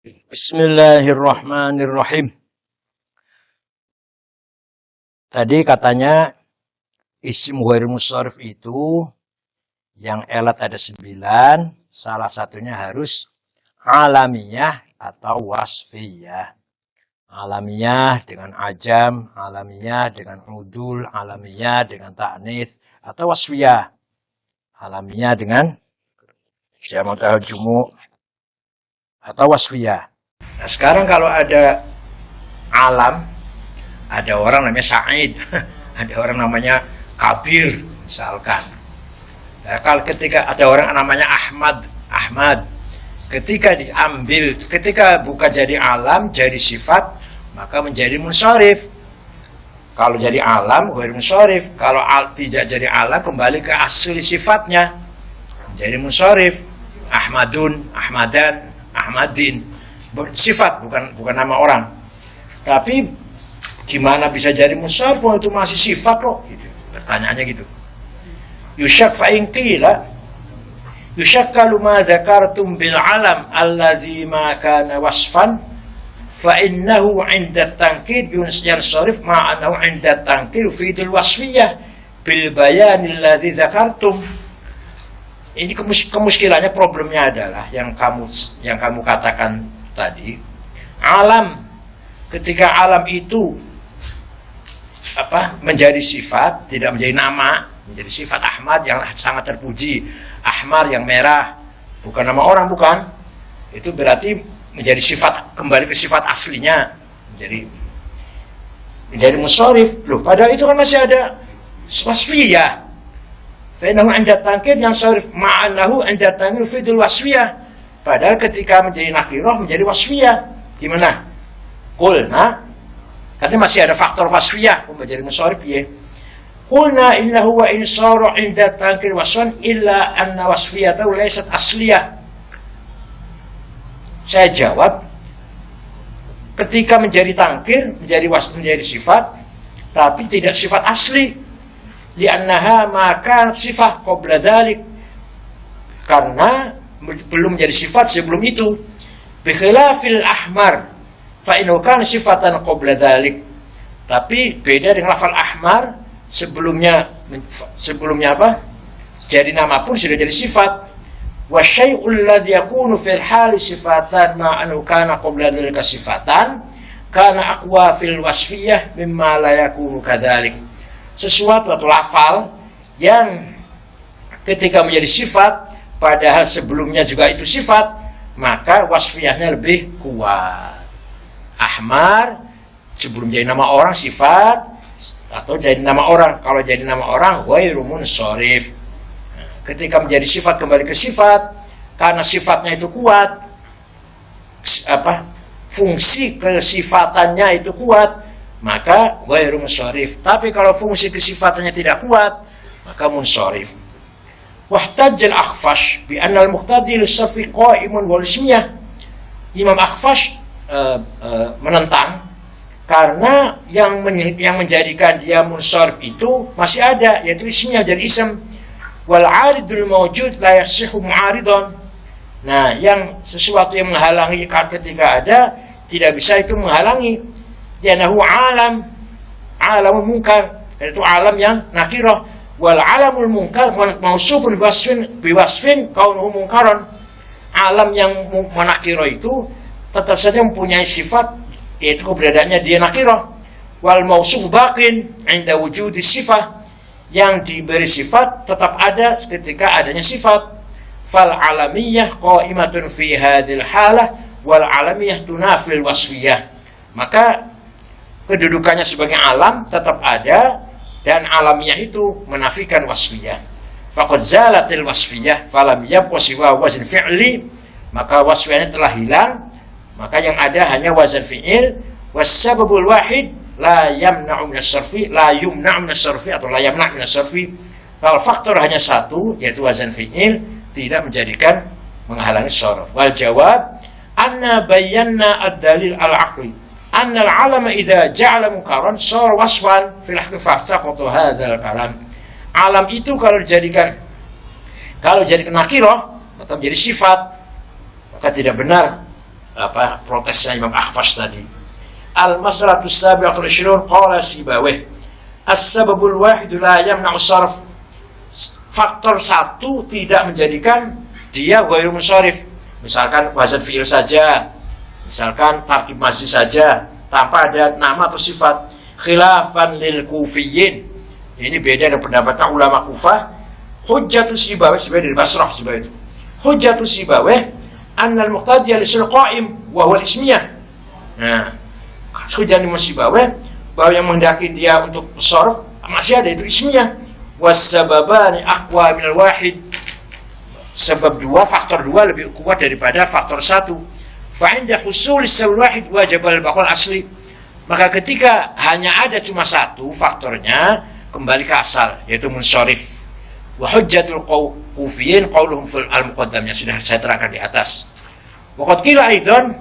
Bismillahirrahmanirrahim. Tadi katanya isim ghairil munsharif itu yang elat ada 9, salah satunya harus alamiyah atau wasfiyah. Alamiyah dengan ajam, alamiyah dengan udul, alamiyah dengan ta'nits, atau wasfiyah. Alamiyah dengan jamak jumu' atau wasfiyah. Nah, sekarang kalau ada alam, ada orang namanya Sa'id, ada orang namanya Kabir, misalkan. Nah, kalau ketika ada orang namanya Ahmad, ketika diambil, ketika bukan jadi alam, jadi sifat, maka menjadi munsharif. Kalau jadi alam, ghair munsharif. Kalau tidak jadi alam, kembali ke asli sifatnya, menjadi munsharif. Ahmadun, Ahmadan, Ahmadin, sifat bukan nama orang. Tapi gimana bisa jadi munsharif itu masih sifat kok? Gitu. Pertanyaannya gitu. Yusyak fa in qila yusyakkalu ma dzakartum bil alam alladzi ma kana wasfan fa innahu 'inda at-tankid yansharif ma annahu 'inda at-tankid fi al-wasfiyah bil bayan alladzi dzakartum. Ini kemuskilannya, problemnya adalah yang kamu katakan tadi, alam, ketika alam itu menjadi sifat, tidak menjadi nama, menjadi sifat. Ahmad yang sangat terpuji, ahmar yang merah, bukan nama orang, bukan. Itu berarti menjadi sifat, kembali ke sifat aslinya, menjadi munsharif. Loh, padahal itu kan masih ada wasfiyah. Fa'innahu 'inda tankir yang syarif ma'anahu 'inda tankir fidul wasfiyah. Padahal ketika menjadi nakirah menjadi wasfiyah. Gimana? Qulna, katanya masih ada faktor wasfiyah menjadi munsharif ya. Qulna innahu wa in sara 'inda tankir wasfan illa anna wasfiyatahu laysat asliyah. Saya jawab, ketika menjadi tangkir menjadi sifat, tapi tidak sifat asli. Li'annaha maka sifat qabla dzalik, karena belum menjadi sifat sebelum itu. Bikhilafil ahmar fa innahu kana sifatan qabla dzalik. Tapi beda dengan lafal ahmar, sebelumnya apa? Jadi nama pun sudah jadi sifat. Wa syai'ul ladzi yakunu fil hali sifatan ma annahu kana qabla dzalika sifatan kana aqwa fil wasfiyah mimma la yakunu kadzalik. Sesuatu atau lafal yang ketika menjadi sifat padahal sebelumnya juga itu sifat, maka wasfiyahnya lebih kuat. Ahmar sebelum jadi nama orang sifat, atau jadi nama orang. Kalau jadi nama orang ghairu munsharif. Ketika menjadi sifat kembali ke sifat, karena sifatnya itu kuat, fungsi kesifatannya itu kuat, maka ghairu munsharif. Tapi kalau fungsi kesifatannya tidak kuat, maka munsharif. Wahtajjal Akhfash bi anna al-muqtadi lis-sarfi qa'imun wal ismiyah. Imam Akhfash menentang, karena yang menjadikan dia munsharif itu masih ada, yaitu ismiyah dari ism. Wal 'aridul mawjud la yasihhu mu'aridan. Nah, yang sesuatu yang menghalangi ketika ada, tidak bisa itu menghalangi. Yanahu alamul munkar, yaitu alam yang nakirah. Wal alamul munkar mausufun biwasfin kaunuhu munkaran. Alam yang nakirah itu tetap saja mempunyai sifat, yaitu keberadaannya dia nakirah. Wal mausuf baqin 'inda wujudi sifah, yang diberi sifat tetap ada ketika adanya sifat. Fal alamiyah qa'imatun fi hadhil halah wal alamiyah tunafil wasfiyah. Maka kedudukannya sebagai alam tetap ada, dan alamiah itu menafikan wasfiyah. Faqad zalatil wasfiyah falam yabqa siwa wazn fi'li, maka wasfiyahnya telah hilang, maka yang ada hanya wazn fi'il. Wassababul wahid la yamna'u min as-sarfi, la yumna'u min as-sarfi atau la yamna' min as-sarfi. Kalau faktor hanya satu, yaitu wazn fi'il, tidak menjadikan menghalangi sharf. Wal jawab anna bayyana ad-dalil al-aqli anna al-alama idza ja'ala munkaran sar wasfan fil haqiqah saqata hadzal kalam. Alam itu kalau dijadikan nakirah maka menjadi sifat, maka tidak benar protesnya Imam Akhfash tadi. Al-mas'alatu as-sabi'atu wal-'ishrun qala Sibawayh as-sababul wahid la yamna'u sarf. Faktor satu tidak menjadikan dia ghairu munsharif. Misalkan wazan fi'il saja, misalkan tarkib mazid saja tanpa ada nama atau sifat. Khilafan lil Kufiyyin. Ini beda dengan pendapat ulama Kufah. Hujjatu Sibawayh dari Basrah Sibawayh itu. Hujjatu Sibawayh anna al-muqtadiya lisul qa'im wa huwa al-ismiyah. Nah, hujjah Imam Sibawayh bahwa yang menghendaki dia untuk sharf masih ada itu ismiyah. Was-sababani aqwa min al-wahid. Sebab dua, faktor dua lebih kuat daripada faktor satu. Fa inda husul as-sabab wahid wajib al-baqal asli. Maka ketika hanya ada cuma satu faktornya, kembali ke asal, yaitu munsharif. Wa hujjatul Kufiyyin qauluhum fil al-muqaddam, yang sudah saya terangkan di atas. Wa qad qila aidan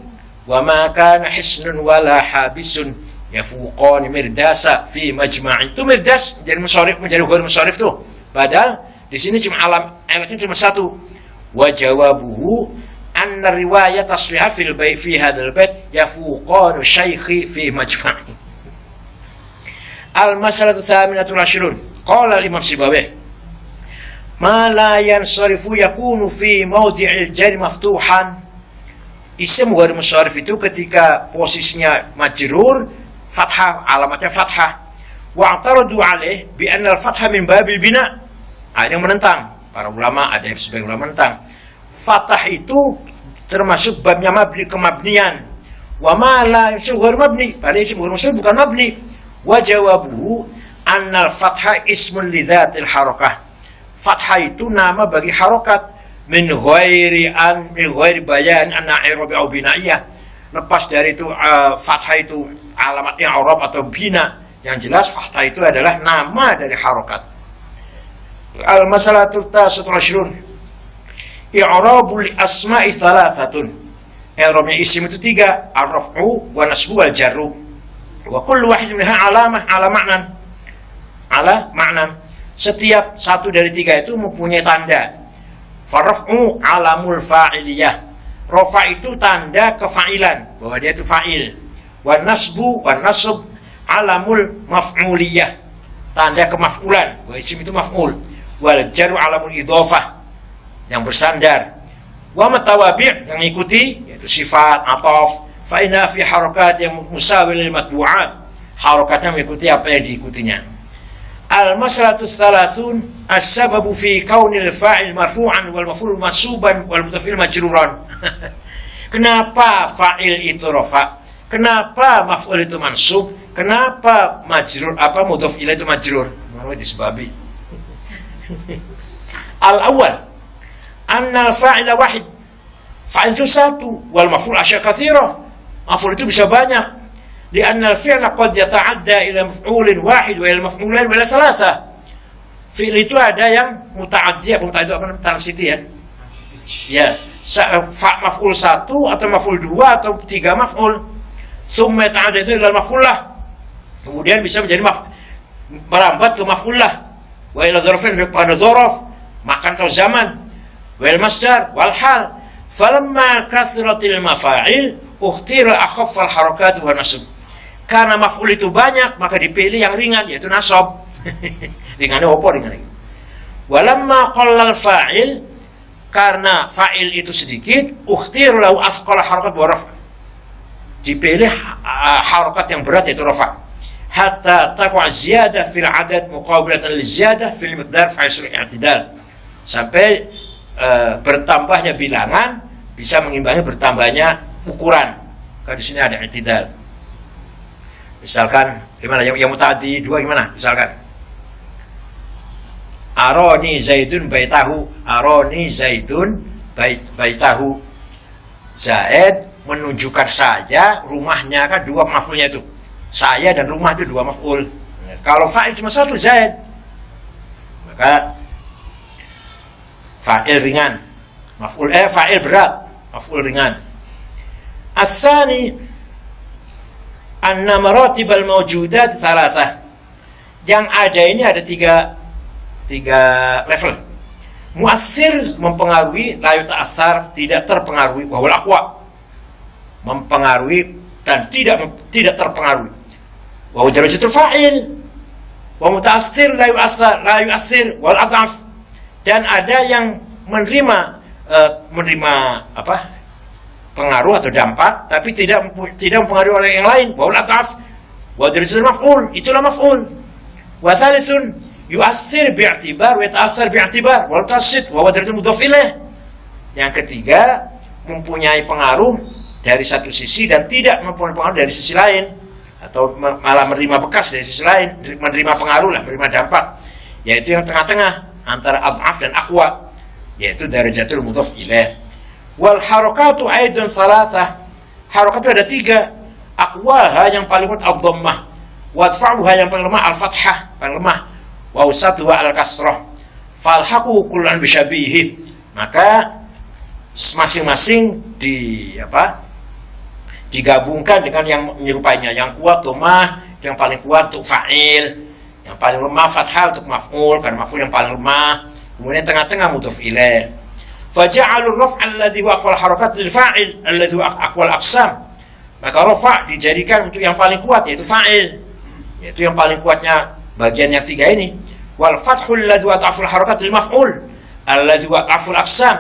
wa ma kana hisnun wala habisun yafuqan mirdasa fi majma'i. Itu mirdas jadi munsharif, menjadi ghairu munsharif tuh. Padahal di sini cuma alatnya cuma satu. Wa jawabuhu anna riwayat tasriha fil bait fi hadzal bait yafuqan syaikhi fi majma'i. Al-mas'alatu tsaminatu wal-'ishrun qala al-Imam Sibawayh ma la yansarifu yakunu fi mawdi'il jar maftuhan. Isim ghairu munsharif itu ketika posisinya majrur fathah, alamatnya fathah. Wa'taradu alaih bi anna al-fathah min babil bina. Ada yang menentang, para ulama, ada yang sebagian ulama menentang. Fathah itu termasuk babnya mabni, kemabnian. Wa ma la yusul ghairu mabni, pada isim ghairu munsharif bukan mabni. Wa jawabuhu anna al-fathah ismun li dzatil harakah. Fathah itu nama bagi harokat min ghairi bayan anna i'rab au binaiyah. Lepas dari itu fathah itu alamatnya i'rab atau bina. Yang jelas fathah itu adalah nama dari harokat. Al-mas'alatu tasi'atu wal-'ishrun i'rabul asma'i thalathatun. I'rabnya isim itu tiga, ar-raf'u wa nasbu wal jarru. Wa kullu wahidin minha alamah ala ma'nan. Setiap satu dari tiga itu mempunyai tanda. Faraf'u alamul fa'iliyah. Rafa itu tanda kefa'ilan, bahwa dia itu fa'il. Wa nasbu wa nasb alamul maf'uliyah, tanda kemaf'ulan, bahwa isim itu maf'ul. Wal jarru alamul idhofah, yang bersandar. Wa matawabi' yang mengikuti, yaitu sifat, ataf. Fa inna fi harakat yang musawil lil matbu'at. Harakatnya mengikuti apa yang diikutinya. Al-mas'alatu tsalathun as-sababu fi kaunil fa'il marfu'an wal maf'ul mansuban wal mutafa'il majruran. Kenapa fa'il itu rafa? Kenapa maf'ul itu mansub? Kenapa majrur mudhaf ilaih itu majrur? Menurut disbabi. Al-awwal anna al-fa'ila wahid. Fa'il itu satu, wal maf'ul asya katsira. Maf'ul itu bisa banyak. لأن الفعل قد يتعدى إلى مفعول واحد وإلى مفعولين وإلى ثلاثة. Fi'il itu ada yang muta'addi, transiti ya. Ya, maf'ul satu atau maf'ul dua atau tiga maf'ul. Tsumma yata'adda itu ila maf'ul lah. Kemudian bisa menjadi merambat ke maf'ul lah. Wa ila dzarfin pada dzaraf, makan atau zaman. Wal masdar wal hal. Falamma kathratil mafa'il ukhtira akhaffal harakat wa nasb. Karena maf'ul itu banyak, maka dipilih yang ringan, yaitu nasab. Ringannya apa ringannya? Walamma qallal fa'il, karena fa'il itu sedikit, ukhtir lahu athqal harakat wa raf'. Dipilih harakat yang berat, yaitu rafa'. Hatta taqwa ziyadah fil adad muqabilatan li ziyadah fil miqdar fa'isul i'tidal. Sampai bertambahnya bilangan bisa mengimbangi bertambahnya ukuran. Kalau di sini ada i'tidal. Misalkan gimana yang muta'addi dua gimana? Misalkan Aroni Zaidun baitahu. Aroni Zaidun baitahu. Zaid menunjukkan saja rumahnya, kan dua maf'ulnya itu. Saya dan rumah itu dua maf'ul. Kalau fa'il cuma satu Zaid, maka fa'il ringan. Fa'il berat, maf'ul ringan. Ats-tsani anna maratibal mawjudat thalathah. Yang ada ini ada tiga level. Mu'athir mempengaruhi, la yuta'athar tidak terpengaruhi, wa wal aqwa. mempengaruhi dan tidak terpengaruhi. Wa darajatul fa'il wa muta'athir la yu'athir wal adhaf. Dan ada yang menerima pengaruh atau dampak tapi tidak mempengaruhi oleh yang lain. Wal adhaf wa darajatul maf'ul, itulah maf'ul. Wa thalithun yu'athir bi'i'tibar wa yata'athar bi'i'tibar wal qasid wa darajatul mudhaf ilaih. Yang ketiga, mempunyai pengaruh dari satu sisi dan tidak mempunyai pengaruh dari sisi lain, atau malah menerima bekas dari sisi lain, menerima pengaruh lah, menerima dampak, yaitu yang tengah-tengah antara adhaf dan aqwa, yaitu darajatul mudhaf ilaih. Wal harakatu aidun thalathah, harakat itu ada 3. Aqwaha yang paling kuat ad-dhammah, wa adfa'uha yang paling lemah al-fathah, paling lemah, wa usatuha al-kasrah. Falhaqu kullan bisyabihi, maka masing-masing digabungkan dengan yang menyerupainya. Yang kuat dhammah, yang paling kuat untuk fa'il, yang paling lemah fathah untuk maf'ul, karena maf'ul yang paling lemah. Kemudian tengah-tengah mudhaf ilaih. Faja'alur raf'al alladhi wa aqwal harakat lil fa'il alladhi wa aqwal aqsam. Maka rafa' dijadikan untuk yang paling kuat, yaitu fa'il, yaitu yang paling kuatnya bagian yang 3 ini. Wal fathul alladhi wa ta'ful harakat lil maf'ul alladhi wa ta'ful aqsam.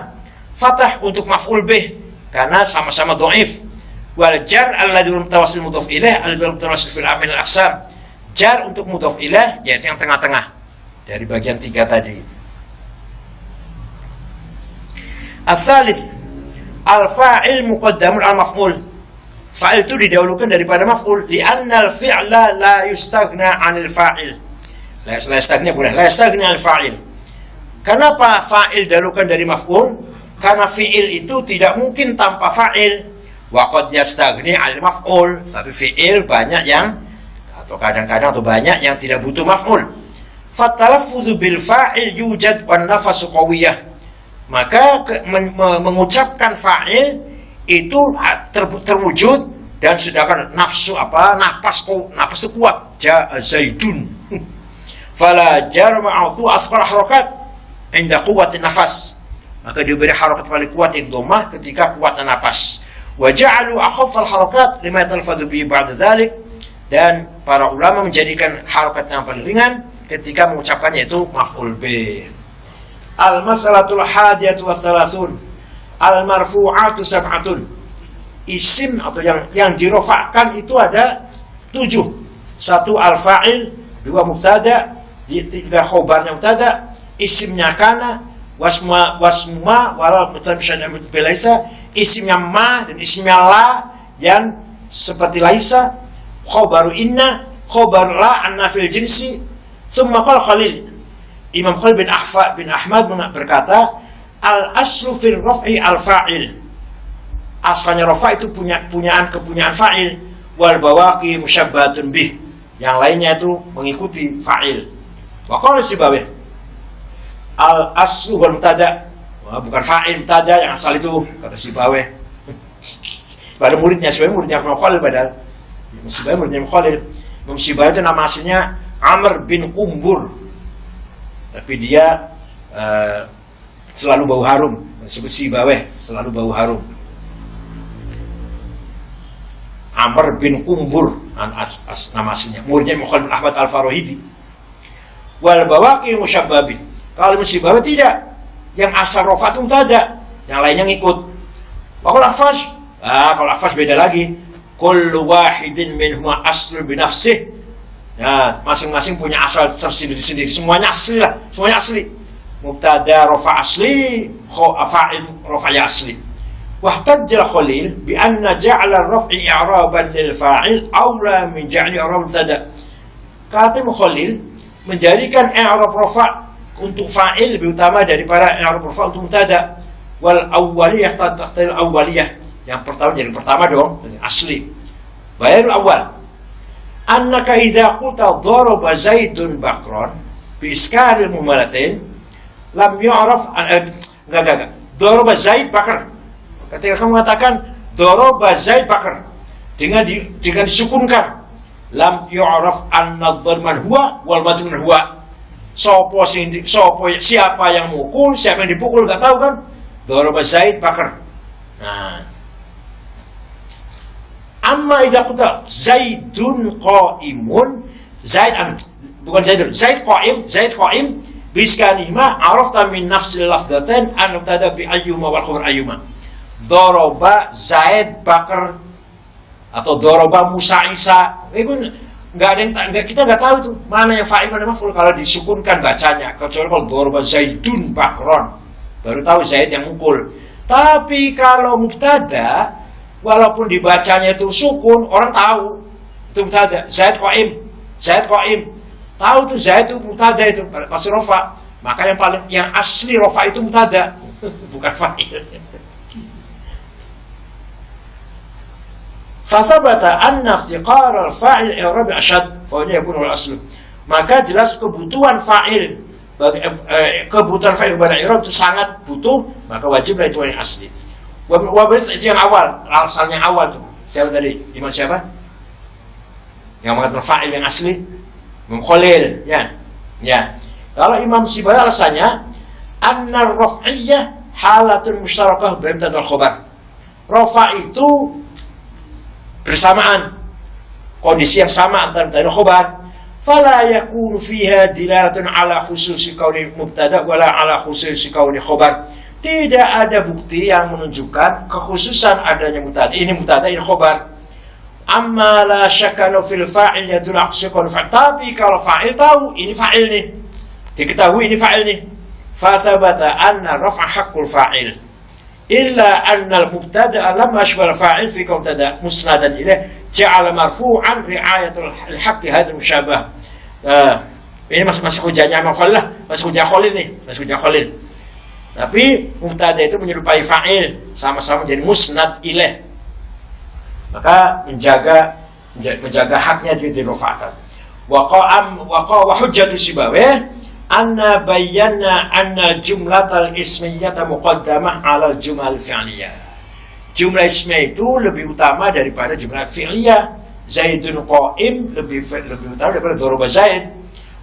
Fathah untuk maf'ul bih karena sama-sama dhaif. Wal jar alladhi mutawassil mudhaf ilaih alladhi mutawassil fil amil al-aqsam. Jar untuk mudhaf ilaih yaitu yang tengah-tengah dari bagian 3 tadi. Al-thalith, al-fa'il muqaddamun al-maf'ul. Fa'il itu didahulukan daripada maf'ul, li'anna al-fi'la la yustaghna 'anil fa'il. La yastaghni 'anil fa'il. Kenapa fa'il didahulukan dari maf'ul? Karena fi'il itu tidak mungkin tanpa fa'il. Wa qad yastaghni 'anil maf'ul, tapi fi'il banyak yang, atau kadang-kadang atau banyak yang tidak butuh maf'ul. Fatalaffudzu bil fa'il yujad wan nafasu qawiyah. Maka mengucapkan fa'il itu terwujud, dan sedangkan napas itu kuat. Ja'a zaidun. Fala jarma'u asqal harakat inda quwwati nafas. Maka diberi harakat paling kuat itu dhammah ketika kuatnya napas. Wa ja'alu akhaffal harakat lima yatalfadhu bi ba'da dzalik. Dan para ulama menjadikan harakat yang paling ringan ketika mengucapkannya itu maf'ul bih. Al-mas'alatul hadiyatu wa thalathun. Al-marfu'atu sab'atun. Isim atau yang dirofakkan itu ada 7. 1 al-fa'il, 2 mubtada, 3 khobarnya mubtada, isimnya kana, wasma wala mutabsyad bilaisa, isimnya ma dan isimnya la yang seperti laisa, khobaru inna, khobar la an nafil jinsi. Thumma qala Khalil, Imam Khalil bin Ahmad berkata, al-aslu fil raf'i al-fa'il. Asalnya rafa itu kepunyaan fa'il, wal bawaqi musyabbatun bih. Yang lainnya itu mengikuti fa'il. Wa qala Sibawayh, al-aslu wal mubtada. Bukan fa'il mubtada yang asal itu, kata Sibawayh. Pada muridnya muridnya Imam Khalil, padahal Sibawayh muridnya Imam Khalil. Imam Sibawayh itu nama aslinya Amr bin Qumbur. Tapi dia selalu bau harum. Disebut Sibawayh, selalu bau harum. Amr bin Qumbur nama aslinya. Muridnya Imam Khalil bin Ahmad Al-Farahidi. Wal bawaqi musyabbabi. Kalau Sibawayh tidak, yang asal rafa itu mubtada, yang lainnya ngikut. Kalau lafaz, kalau lafaz beda lagi. Kullu wahidin minhuma aslun bi nafsihi. Ya, masing-masing punya asal tersendiri-sendiri. Semuanya asli lah, semuanya asli. Mubtada rafa asli, fa'il rafa asli. Wahtajjal Khalil bi anna ja'ala ar-raf'i i'raban lil fa'il aula min ja'li i'rab mubtada. Kata Khalil, menjadikan i'rab rafa untuk fa'il lebih utama daripada i'rab rafa untuk mubtada. Wal awwaliyah taqtil awwaliyah. Yang pertama jadi pertama dong, asli. Bayarul awal. Annaka idza qulta daraba Zaidun Bakran bi iskaril mumalatain lam yu'raf enggak. Daraba Zaid Bakar. Ketika kamu mengatakan daraba Zaid Bakar dengan disukunkan, lam yu'raf anna dharman huwa wal madmun huwa. Siapa yang mukul, siapa yang dipukul enggak tahu kan? Daraba Zaid Bakar. Nah, Amma idza qulta Zaidun qa'imun, Zaid qa'im biskanihima arafta min nafsil lafdatan an mubtada bi ayyuma wal khabar ayyuma. Doroba Zaid Bakar atau doroba Musa Isa. Itu kita nggak tahu itu mana yang fa'il mana maf'ul kalau disukunkan bacanya, kecuali kalau doroba Zaidun Bakron baru tahu Zaid yang mukul. Tapi kalau mubtada walaupun dibacanya itu sukun, orang tahu itu mubtada. Zaid qa'im tahu tuh Zaid itu mubtada, itu pasti rofa. Maka yang asli rofa itu mubtada bukan fa'il. Fathabata anna iftiqar al-fa'il i'rab ashad fa yakunu al-asl. Maka jelas kebutuhan fa'il kebutuhan fa'il pada i'rab itu sangat butuh, maka wajiblah itu yang asli. Itu yang awal, asalnya awal tuh. Siapa tadi? Imam siapa? Yang mengatakan fa'il yang asli? Imam Khalil, ya. Kalau Imam Sibawayh alasannya anna ar-raf'iyyah halatun mushtarakah bain mubtada wal khabar. Rafa itu bersamaan, kondisi yang sama antara mubtada dan khabar. Fala yakunu fiha dilalatun ala khususi kauni mubtada wala ala khususi kauni khabar. Tidak ada bukti yang menunjukkan kekhususan adanya mubtada. Ini mubtada, ini khabar. Amma la syakka fil fa'il yadul akhsyakun fa'il. Tapi kalau fa'il tahu ini fa'il nih, diketahui ini fa'il nih. Fa thabata anna raf'a haqqul fa'il. Illa anna al-mubtada lam yashbal fa'il fi mubtada musnadan ilaih ja'ala marfu'an ri'ayatul haqqi hadzal musyabah. Ini masih hujahnya Imam Khalil lah, masih hujah Khalil. Tapi mubtada itu menyerupai fa'il, sama-sama jadi musnad ilaih. Maka menjaga haknya itu dirofa'kan. Wa hujjatu Sibawayh anna bayyana anna jumlatal ismiyata muqaddamah ala jumlah fi'liyah. Jumlah ismiyah itu lebih utama daripada jumlah fi'liyah. Zaidun qa'im lebih utama daripada doroba Zaid.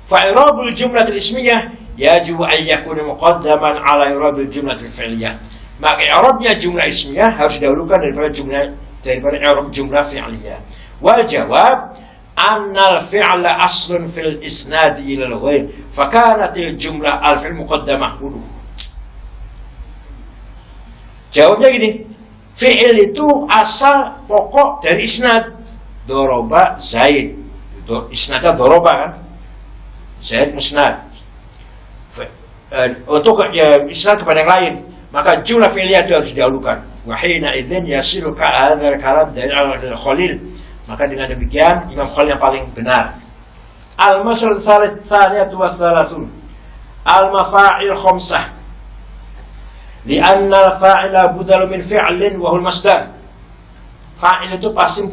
Fa'irabul jumlatil ismiyah yajibu an yakuna muqaddaman ala irabil jumlatil fi'liyah. Maka i'rabnya jumlah ismiyah harus didahulukan daripada i'rab jumlah fi'liyah. Wal jawab annal fi'la aslun fil isnadi ila al-ghair fakanatil jumlah al-fi'l muqaddamah dulu. Jawabnya gini, fi'il itu asal pokok dari isnad. Doroba Zaid, isnadnya doroba kan, Zaid musnad. Untuk isnad kepada yang lain, maka jumlah fi'liyah itu harus didahulukan. Wa hina idzin yasiru ka hadzal kalam dari al-Khalil. Maka dengan demikian Imam Khalil yang paling benar. Al-masal tsaniyatu wa thalathun al-mafa'il khamsah. Li'anna al-fa'ila budalu min fi'lin wa huwa al-masdar. Fa'il itu pasti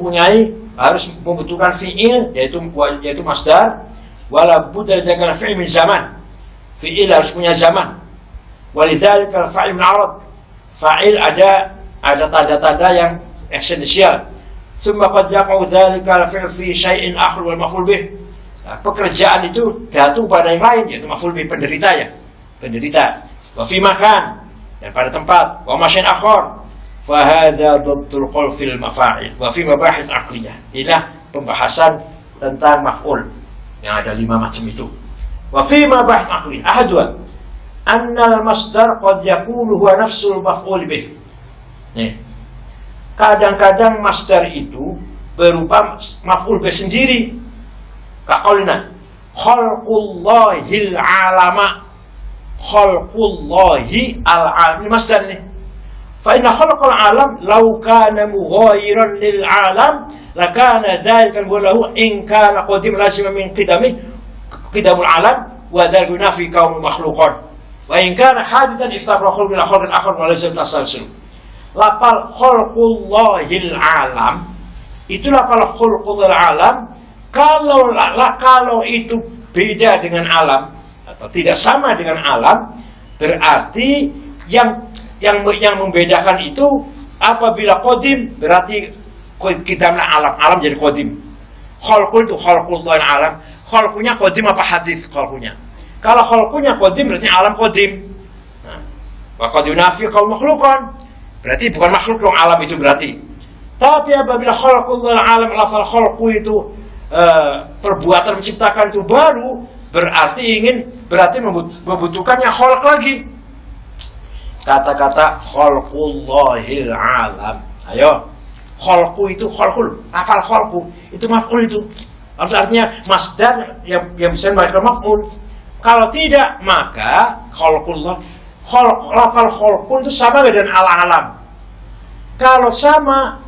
harus membutuhkan fi'il yaitu masdar. Wala budal dzakal fi'il min zaman. Fi'il harus punya zaman. Walidzalika al-fa'il min arad. Fa'il ada tanda-tanda yang esensial. Tsumma qad yaqa'u dzalika al-fi'l fi syai'in akhar wal maf'ul bih. Pekerjaan itu jatuh pada yang lain, yaitu maf'ul bih, penderita. Wa fi makan, dan pada tempat. Wa masyai'in akhar. Fa hadza dabtul qawl fil mafa'il wa fi mabahits aqliyah. Inilah pembahasan tentang maf'ul yang ada 5 macam itu. Wa fi mabahits aqliyah ahadwa anna al-masdar qad yakunu huwa nafsul maf'ul bih. Nih. Kadang-kadang masdar itu berupa maf'ul bih sendiri. Kaqaulina khalqullahil alama. Khalqullahi al-alam. Ini masdar ini. Fa inna khalqal alam law kana mughayiran lil alam lakana dzalika lahu in kana qadim lazima min qidamul alam wa dzalika yunafi kaunu makhluqan. Wa in kana hadithan iftaqara khalqul akhar wa laysa tasalsul. Lafal khalqullahil alam itu lafal khalqullahil alam kalau itu beda dengan alam atau tidak sama dengan alam, berarti yang membedakan itu apabila qadim berarti qidamna alam jadi qadim. Khalqul itu khalqullahil alam, khalqunya qadim apa hadis khalqunya. Kalau khalqunya qadim berarti alam qadim. Wa qad yunafi qaul makhluqan. Berarti bukan makhluk dong alam itu berarti. Tapi apabila khalqul alam, lafal khalqu itu perbuatan menciptakan itu baru, berarti membutuhkan yang khalq lagi. Kata-kata khalqullahil alam. Ayo, khalqu itu khalqul, lafal khalqu itu maf'ul itu. Artinya masdar yang bisa membaca maf'ul. Kalau tidak, maka khalqullah, lafal khalqul itu sama dengan al-alam. Kalau sama,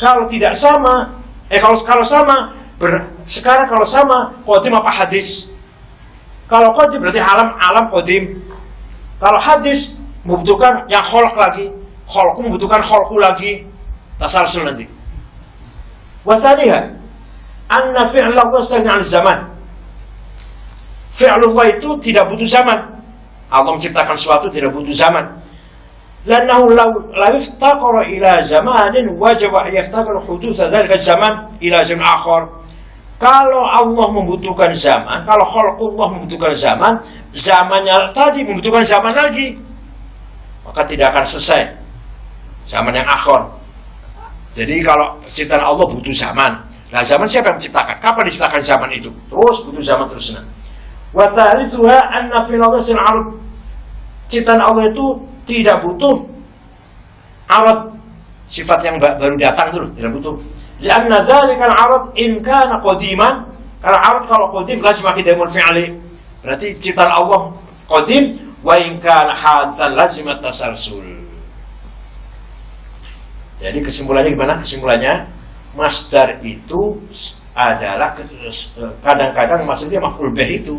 kalau tidak sama, kalau sama, sekarang kalau sama, qadim apa hadis? Kalau qadim berarti alam qadim. Kalau hadis membutuhkan yang khalq lagi, khalqu membutuhkan khalqu lagi, tasalsul nanti. Wa thaniha, anna fi'lallah yastaghni 'an zaman. Fi'lullah itu tidak butuh zaman. Allah menciptakan sesuatu tidak butuh zaman. Lannahu law iftaqara ila zamanin wajaba yaftaqir hudutsa dzalika zaman ila zaman akhar. Kalau Allah membutuhkan zaman, kalau khalqullah membutuhkan zaman, zamannya tadi membutuhkan zaman lagi, maka tidak akan selesai zaman yang akhir. Jadi kalau ciptaan Allah butuh zaman, nah zaman siapa yang menciptakan? Kapan diciptakan zaman itu? Terus butuh zaman terus. Wa thalithuha anna fil ardh al-'arab. Ciptaan Allah itu tidak butuh arad, sifat yang baru datang dulu, tidak butuh. Lianna dzalika al-'arad in kana qadiman, kalau arad kalau qadim lazim qidamul fi'li. Berarti ciptaan Allah qadim, wa in kana haditsan lazim at-tasalsul. Jadi kesimpulannya gimana? Kesimpulannya masdar itu adalah kadang-kadang maksudnya maf'ul bih itu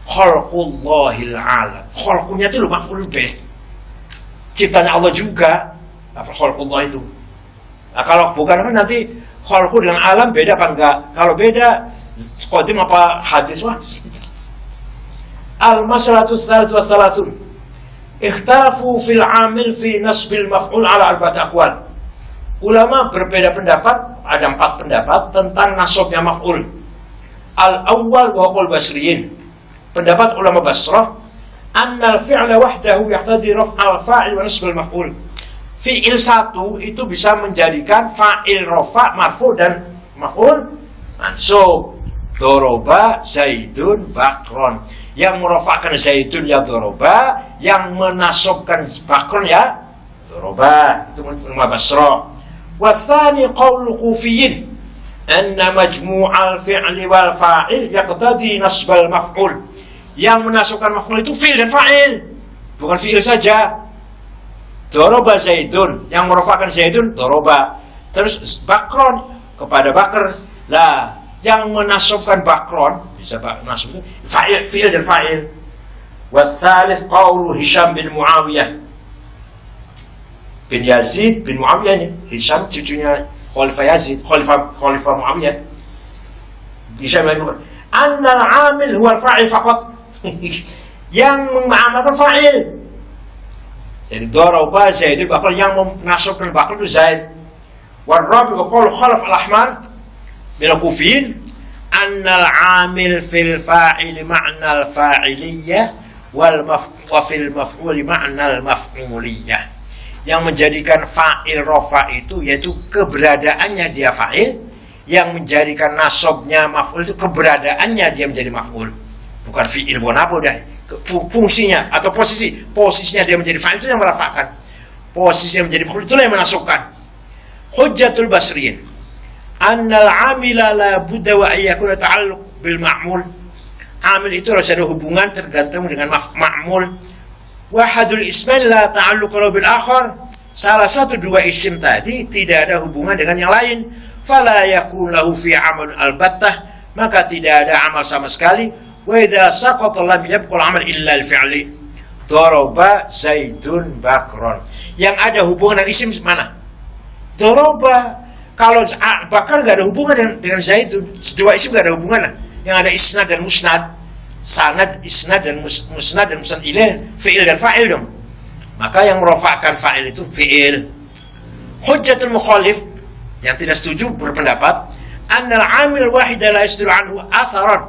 khalqullahil alam. Khalqunya itu maf'ul bih. Ciptanya Allah juga khalqullah itu. Nah, kalau bukan kan nanti khalqu dengan alam beda apa enggak? Kalau beda qadim apa hadis wah. Al-masalatu tsalitsatu wa tsalatsun. Ikhtalafu fil 'amil fi nasbil maf'ul 'ala arba'ati aqwal. Ulama berbeda pendapat, ada 4 pendapat tentang nasabnya maf'ul. Al-awwal wa qaul basriyin. Pendapat ulama Basrah, annal fi'la wahdahu yaqtadi raf'al fa'il wa nasbal maf'ul. Fi'il satu itu bisa menjadikan fa'il rafa' marfu' dan maf'ul mansub. Doroba Zaidun Bakron. Yang merafa'kan Zaidun ya doroba, yang menasabkan Bakron ya doroba. Itu ulama Basrah. Wa tsani qaul Kufiyin, anna majmu'al fi'li wal fa'il yaqtadi nasbal maf'ul. Yang menasabkan maf'ul itu fi'il dan fa'il, bukan fi'il saja. Doroba Zaidun, yang merafa'kan Zaidun doroba. Terus Bakron kepada Bakr. Lah, yang menasabkan Bakron bisa nasab itu fa'il, fi'il dan fa'il. Wa tsalits qaulu Hisham bin Muawiyah bin Yazid bin Muawiyah ini. Hisham cucunya Khalifah Yazid, Khalifah Muawiyah. Hisham bin Muawiyah, annal 'amil huwa al-fa'il faqat. Yang mengamalkan fa'il. Jadi daraba Zaidul Bakr, yang menasabkan Bakr itu Zaid. Warabi wa qaul Khalaf al-Ahmar min al-Kufiyin, annal 'amil fil fa'il ma'na al-fa'iliyyah wa fil maf'ul ma'na al-maf'uliyyah. Yang menjadikan fa'il rafa itu yaitu keberadaannya dia fa'il, yang menjadikan nasabnya maf'ul itu keberadaannya dia menjadi maf'ul, bukan fi'il, bukan apa udah fungsinya atau posisinya dia menjadi fa'il itu yang merafa'kan, posisinya menjadi maf'ul itulah yang menasabkan. Hujjatul Basriyin annal 'amila la budda wa ayyakuna ta'alluq bil ma'mul. Amil itu harus ada hubungan tergantung dengan ma'mul. Wahadul ismail la ta'alluq bil akhar. Salah satu dua isim tadi tidak ada hubungan dengan yang lain. Fala yakun lahu fi 'amal albattah, maka tidak ada amal sama sekali. Wa idza saqata lam yabqa al-'amal illa al-fi'li. Daraba Zaidun Bakron. Yang ada hubungan dengan isim mana? Daraba. Kalau Bakar enggak ada hubungan dengan Zaidun. Dua isim enggak ada hubungan. Yang ada isnad dan musnad. Sanad, isnad dan musnad dan musnad ilaih, fi'il dan fa'il dong. Maka yang merafa'kan fa'il itu fi'il. Hujjatul mukhalif, yang tidak setuju berpendapat, annal 'amil wahid la yasduru anhu atharan.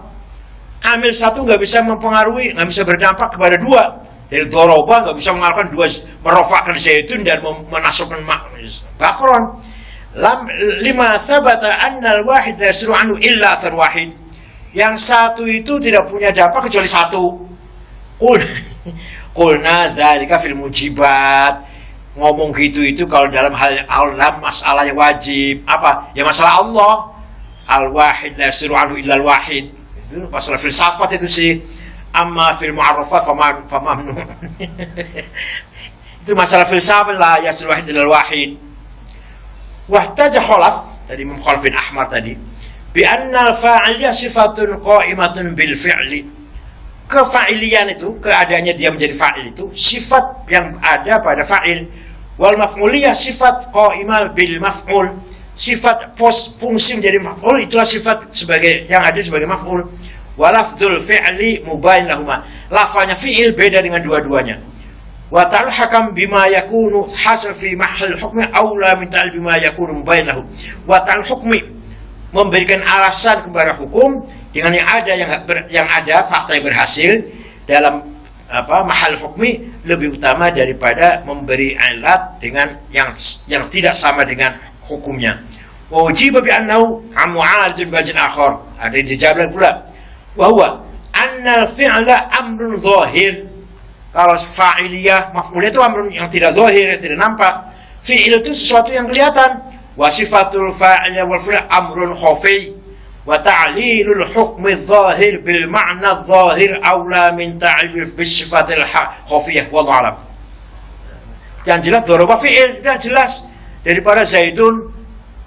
Amil satu enggak bisa mempengaruhi, enggak bisa berdampak kepada dua. Jadi doroba enggak bisa mengalahkan dua, merafa'kan Zaidun dan menasabkan Bakron. lima thabata anna al-wahid la yasru anhu illa athar wahid. Yang satu itu tidak punya dampak kecuali satu. Qulna dzalika fil mujibat. Ngomong gitu itu kalau dalam masalah yang wajib. Apa? Ya masalah Allah. Al-wahid la yasru anhu illa al-wahid. Itu masalah filsafat itu sih. Amma fil mu'arrafat famamnu. Itu masalah filsafat la yasru wahid illa al-wahid. Wahtaja khalaf, tadi Imam Khalaf bin Ahmar tadi, bi anna al-fa'iliyah sifatun qa'imatun bil fi'li. Kefa'ilian itu, keadaannya dia menjadi fa'il itu sifat yang ada pada fa'il. Wal maf'uliyah sifat qa'imah bil maf'ul. Sifat fungsi menjadi maf'ul itulah sifat sebagai yang ada sebagai maf'ul. Wa lafdzul fi'li mubayin lahuma. Lafalnya fi'il beda dengan dua-duanya. Wa ta'al hakam bima yakunu hasil fi mahal hukmi aula min ta'al bima yakunu mubayin lahu. Wa ta'al hukmi memberikan alasan kepada hukum dengan yang ada fakta yang berhasil dalam mahal hukmi lebih utama daripada memberi alat dengan yang tidak sama dengan hukumnya. Wa ujiba bi annahu mu'aridun bajin akhar. Ada dijawab pula. Wa huwa anna al-fi'la amrun zahir. Kalau fa'iliyah maf'uliyah itu amrun yang tidak zahir, yang tidak nampak. Fi'il itu sesuatu yang kelihatan. Wa sifatul fa'iliyah wal fi'l amrun khafi. Wa ta'lilul hukmi zahir bil ma'na zahir aula min ta'lil bis sifatil khafiyah wallahu alam. Yang jelas daraba fi'il sudah jelas daripada Zaidun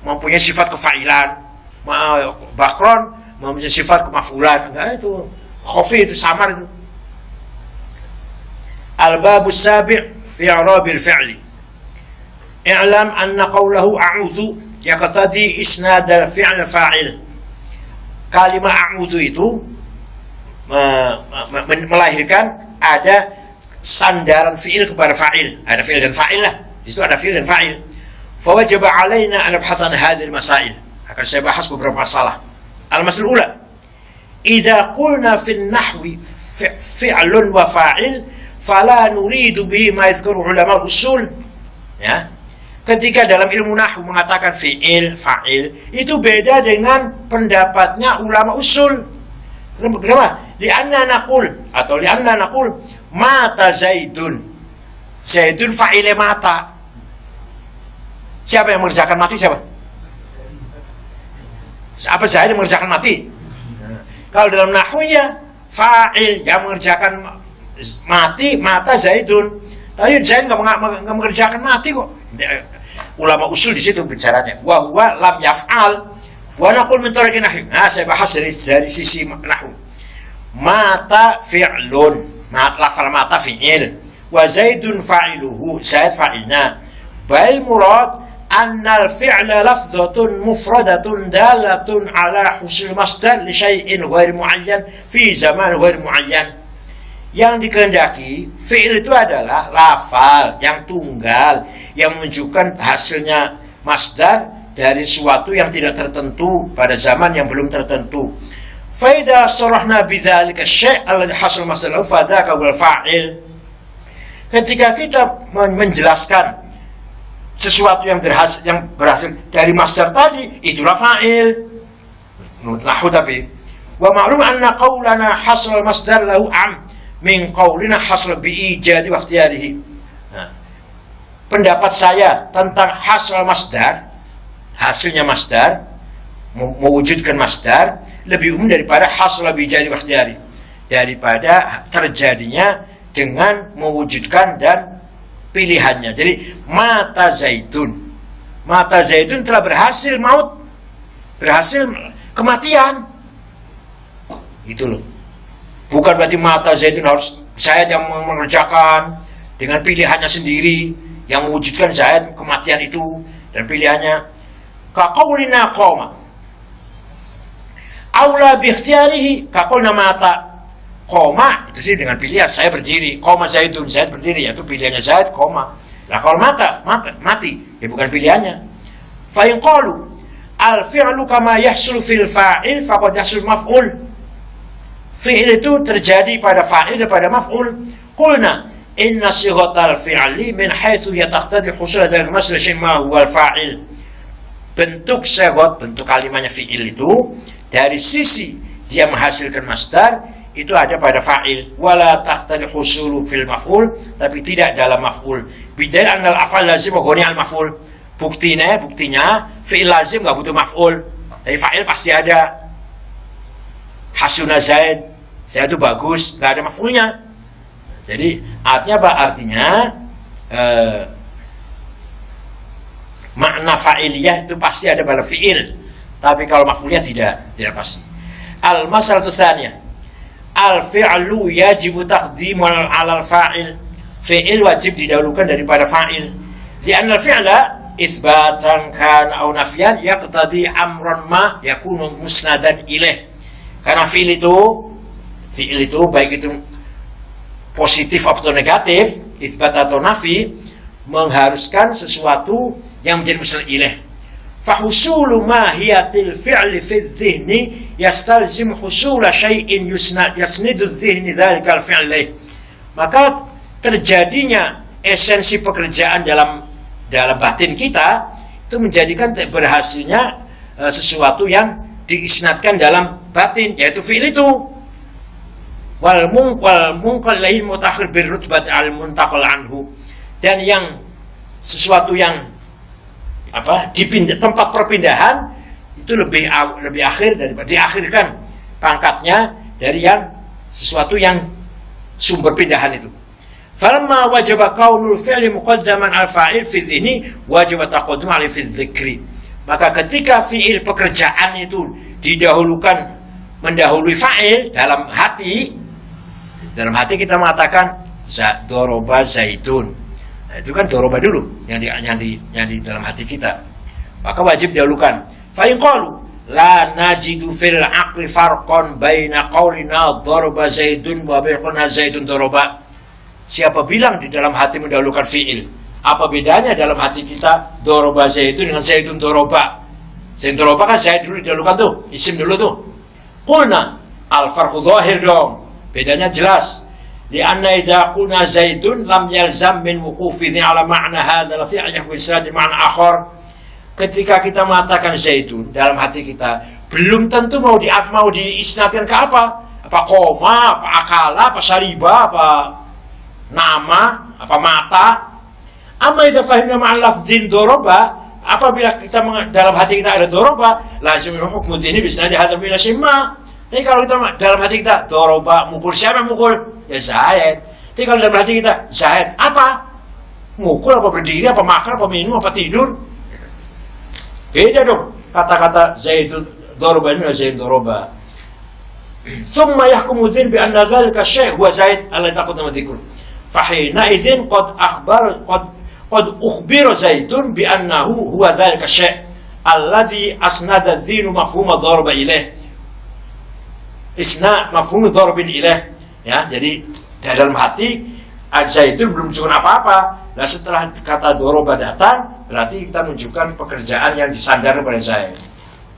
mempunyai sifat kefa'ilan, Bakron mempunyai sifat kemafulan. Enggak, itu khafi, itu samar itu. Al-babus sabi' fi i'rabil fi'li. I'lam anna qawlahu a'udhu yaqtadi isnad al-fi'l fa'il. Kalimat a'udhu itu melahirkan ada sandaran fi'il kepada fa'il. Ada fi'il dan fa'il lah. Di situ ada fi'il dan fa'il. Fawajib alaina an nabhathan hadhihi al-masail. Akan saya bahas beberapa masalah. Al-masalah ula. Idza qulna fi an-nahwi fi'lun wa fa'il fala nuridu bihi ma yadhkuru ulama usul. Ya. Ketika dalam ilmu nahwu mengatakan fi'il, fa'il, itu beda dengan pendapatnya ulama usul. Kenapa? Li'anna naqul atau li'anna naqul mata Zaidun. Zaidun fa'ile mata. Siapa yang mengerjakan mati siapa? Apa Zaid yang mengerjakan mati? Kalau dalam nahwu ya fa'il yang mengerjakan mati, mata Zaidun. Tapi Zaid nggak mengerjakan mati kok. Ulama usul di situ bicaranya. Wa huwa lam yaf'al wa naqul min tariqin nahwi. Nah, saya bahas dari sisi nahwu. Mata fi'lun, lafal mata fi'il. Wa Zaidun fa'iluhu, Zaid fa'ilna. Bal murad annal fi'la lafzatun mufradatun dalatun ala husul masdar li syai'in ghair muayyan fi zaman ghair muayyan. Yang dikehendaki fi'il itu adalah lafal yang tunggal yang menunjukkan hasilnya masdar dari sesuatu yang tidak tertentu pada zaman yang belum tertentu. Fa idza sarahna bidzalika asy-syai' alladhi hasal masalahu fa dzaka wal fa'il. Ketika kita menjelaskan sesuatu yang berhasil dari masdar tadi, itulah fa'il. Menurut nahwu tapi wa ma'lum anna qaulana hasal masdar lahu am min qaulina hasal bi ijadi wa ikhtiyarihi. Pendapat saya tentang hasil masdar, hasilnya masdar, mewujudkan masdar lebih umum daripada hasil bi ijadi wa ikhtiyari, daripada terjadinya dengan mewujudkan dan pilihannya. Jadi mata Zaidun telah berhasil maut, berhasil kematian. Itu loh. Bukan berarti mata Zaidun harus Zaid yang mengerjakan dengan pilihannya sendiri, yang mewujudkan Zaid kematian itu dan pilihannya. Kaqaulina qoma aula bi ikhtiyarihi, kaqaulna mata qoma itu sih dengan pilihan, saya berdiri, qoma Zaidun, Zaid berdiri, yaitu pilihannya Zaid, qoma. Lah kalau mati, ya bukan pilihannya. Fa in qalu al fi'lu kama yahsul fil fa'il faqad yahsul maf'ul. Fi'il itu terjadi pada fa'il dan pada maf'ul. Qulna inna sighatal fi'li min haitsu yataqtadi husul dzal masdar ma huwa al-fa'il. bentuk segot, bentuk kalimatnya fi'il itu dari sisi dia menghasilkan masdar itu ada pada fa'il, wala taqtadi husulu fil maf'ul, tapi tidak dalam maf'ul. Bidal anal af'al lazim wa ghani al maf'ul. Buktinya fi'il lazim enggak butuh maf'ul, tapi fa'il pasti ada. Hasuna Zaid itu bagus, enggak ada maf'ulnya. Jadi artinya apa? Artinya makna fa'iliyah itu pasti ada pada fi'il, tapi kalau maf'ulnya tidak pasti. Al-masalatu tsaniyah, al-fi'lu yajibu taqdimu 'ala al-fa'il. Fi'il wajib didahulukan daripada fa'il. Li'anna al-fi'la itsbatan kana aw nafyan yaqtadi amran ma yakunu musnadan ilaih. Karena fi'il itu baik itu positif atau negatif, itsbat atau nafi, mengharuskan sesuatu yang menjadi musnad ilaih. Fahusulu mahiyatil fi'li fi dhihni yastalzim husula syai'in yasnidu dhihni dhalikal fi'li. Maka terjadinya esensi pekerjaan dalam batin kita itu menjadikan berhasilnya sesuatu yang diisnadkan dalam batin, yaitu fi'il itu. Wal munqal lain mutakhir birrutbat al muntaqal anhu, dan yang sesuatu yang tempat perpindahan itu lebih akhir daripada diakhirkan pangkatnya dari yang sesuatu yang sumber pindahan itu. Falamma wajaba kaunul fi'li muqaddaman al fa'il fi dhihni wajib taqaddum alaihi fi dzikri. Maka ketika fi'il pekerjaan itu mendahului fa'il dalam hati kita mengatakan doroba zaitun. Nah, itu kan doroba dulu yang di dalam hati kita. Maka wajib didahulukan. Fa in qalu la najidu fil aqli farqan baina qaulina doroba zaitun wa baina zaitun doroba. Siapa bilang di dalam hati mendahulukan fi'il? Apa bedanya dalam hati kita doroba zaitun dengan zaitun doroba? Zaitun doroba kan zaid dulu didahulukan tuh, isim dulu tuh. Qulna al farqu dhahir dong. Bedanya jelas. Lianna idza qulna zaidun lam yalzam min wuqufihi ala ma'na hadzal fi'l yakun isnad ma'na akhar. Ketika kita mengatakan zaidun dalam hati kita, belum tentu mau diisnadkan ke apa? Apa koma, apa akala, apa syariba, apa nama, apa mata. Amma idza fahimna ma'al lafdzin doroba, apabila kita dalam hati kita ada doroba, lazim hukmu dini bisnad hadzal fi'l simma. Tapi kalau kita dalam hati kita doroba, mukul, siapa yang mukul? Ya Zaid. Tapi kalau dalam hati kita Zaid apa? Mukul apa berdiri, apa makan, apa minum, apa tidur? Beda dong kata-kata Zaidun doroba ini Zaidun doroba. Thumma yahkumu dzin bi anna dzalika syai' huwa Zaid alladhi taqaddama dzikru. Fa hina idzin qad ukhbira Zaidun bi annahu huwa dzalika syai' alladhi asnada dzinu mafhum doroba ilaih. Isna mafhum darbin ilaih, ya. Jadi dalam hati Zaidun belum menunjukkan apa-apa. Nah setelah kata doroba datang, berarti kita menunjukkan pekerjaan yang disandar pada Zaid.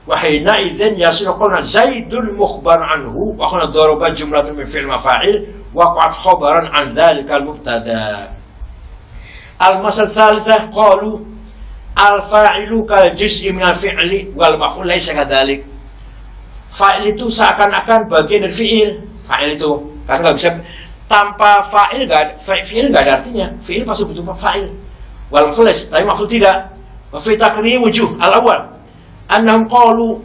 Wa hina idzin yasiru qawna Zaidun mukhbar anhu wa qawna doroba jumlatun min fi'l mafa'il wa qad khabaran an dzalikal mubtada. Al-masal tsalitsah qalu al-fa'ilu kal juz'i min al-fi'li wal maf'ul laysa kadzalik. Fa'il itu seakan-akan bagian dari fi'il. Fa'il itu karena nggak bisa tanpa fa'il, fi'il nggak ada artinya. Fi'il pasti butuh fa'il. Wal maf'ul tapi maf'ul tidak. Wa fi taqrir wujuh al-awwal annahum qalu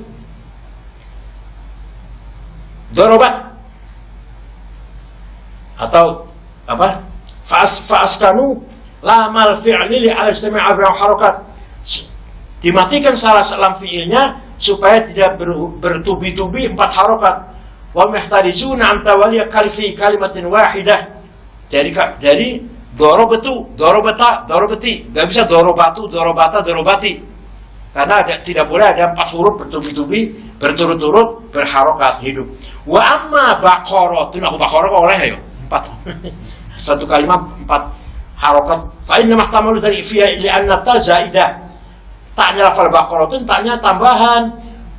dorobat atau apa? Fa'askanu lamal fi'li li al-istimi' al harakat. Dimatikan salah selam fi'ilnya supaya tidak bertubi-tubi 4 harokat. Wa muhtarizuna an tawaliya kalfi kalimatin wahidah. Jadi dorobata, dorobati, enggak bisa dorobatu, dorobata, dorobati. Karena tidak boleh ada 4 huruf bertubi-tubi berturut-turut berharokat hidup. Wa amma baqaratun, aku baqarah kok oleh ayo 4. Satu kalimat 4 harokat. Fa inna mahtamalu dari fiha li anna ta zaidah. Taknya lafal baqaratun, taknya tambahan.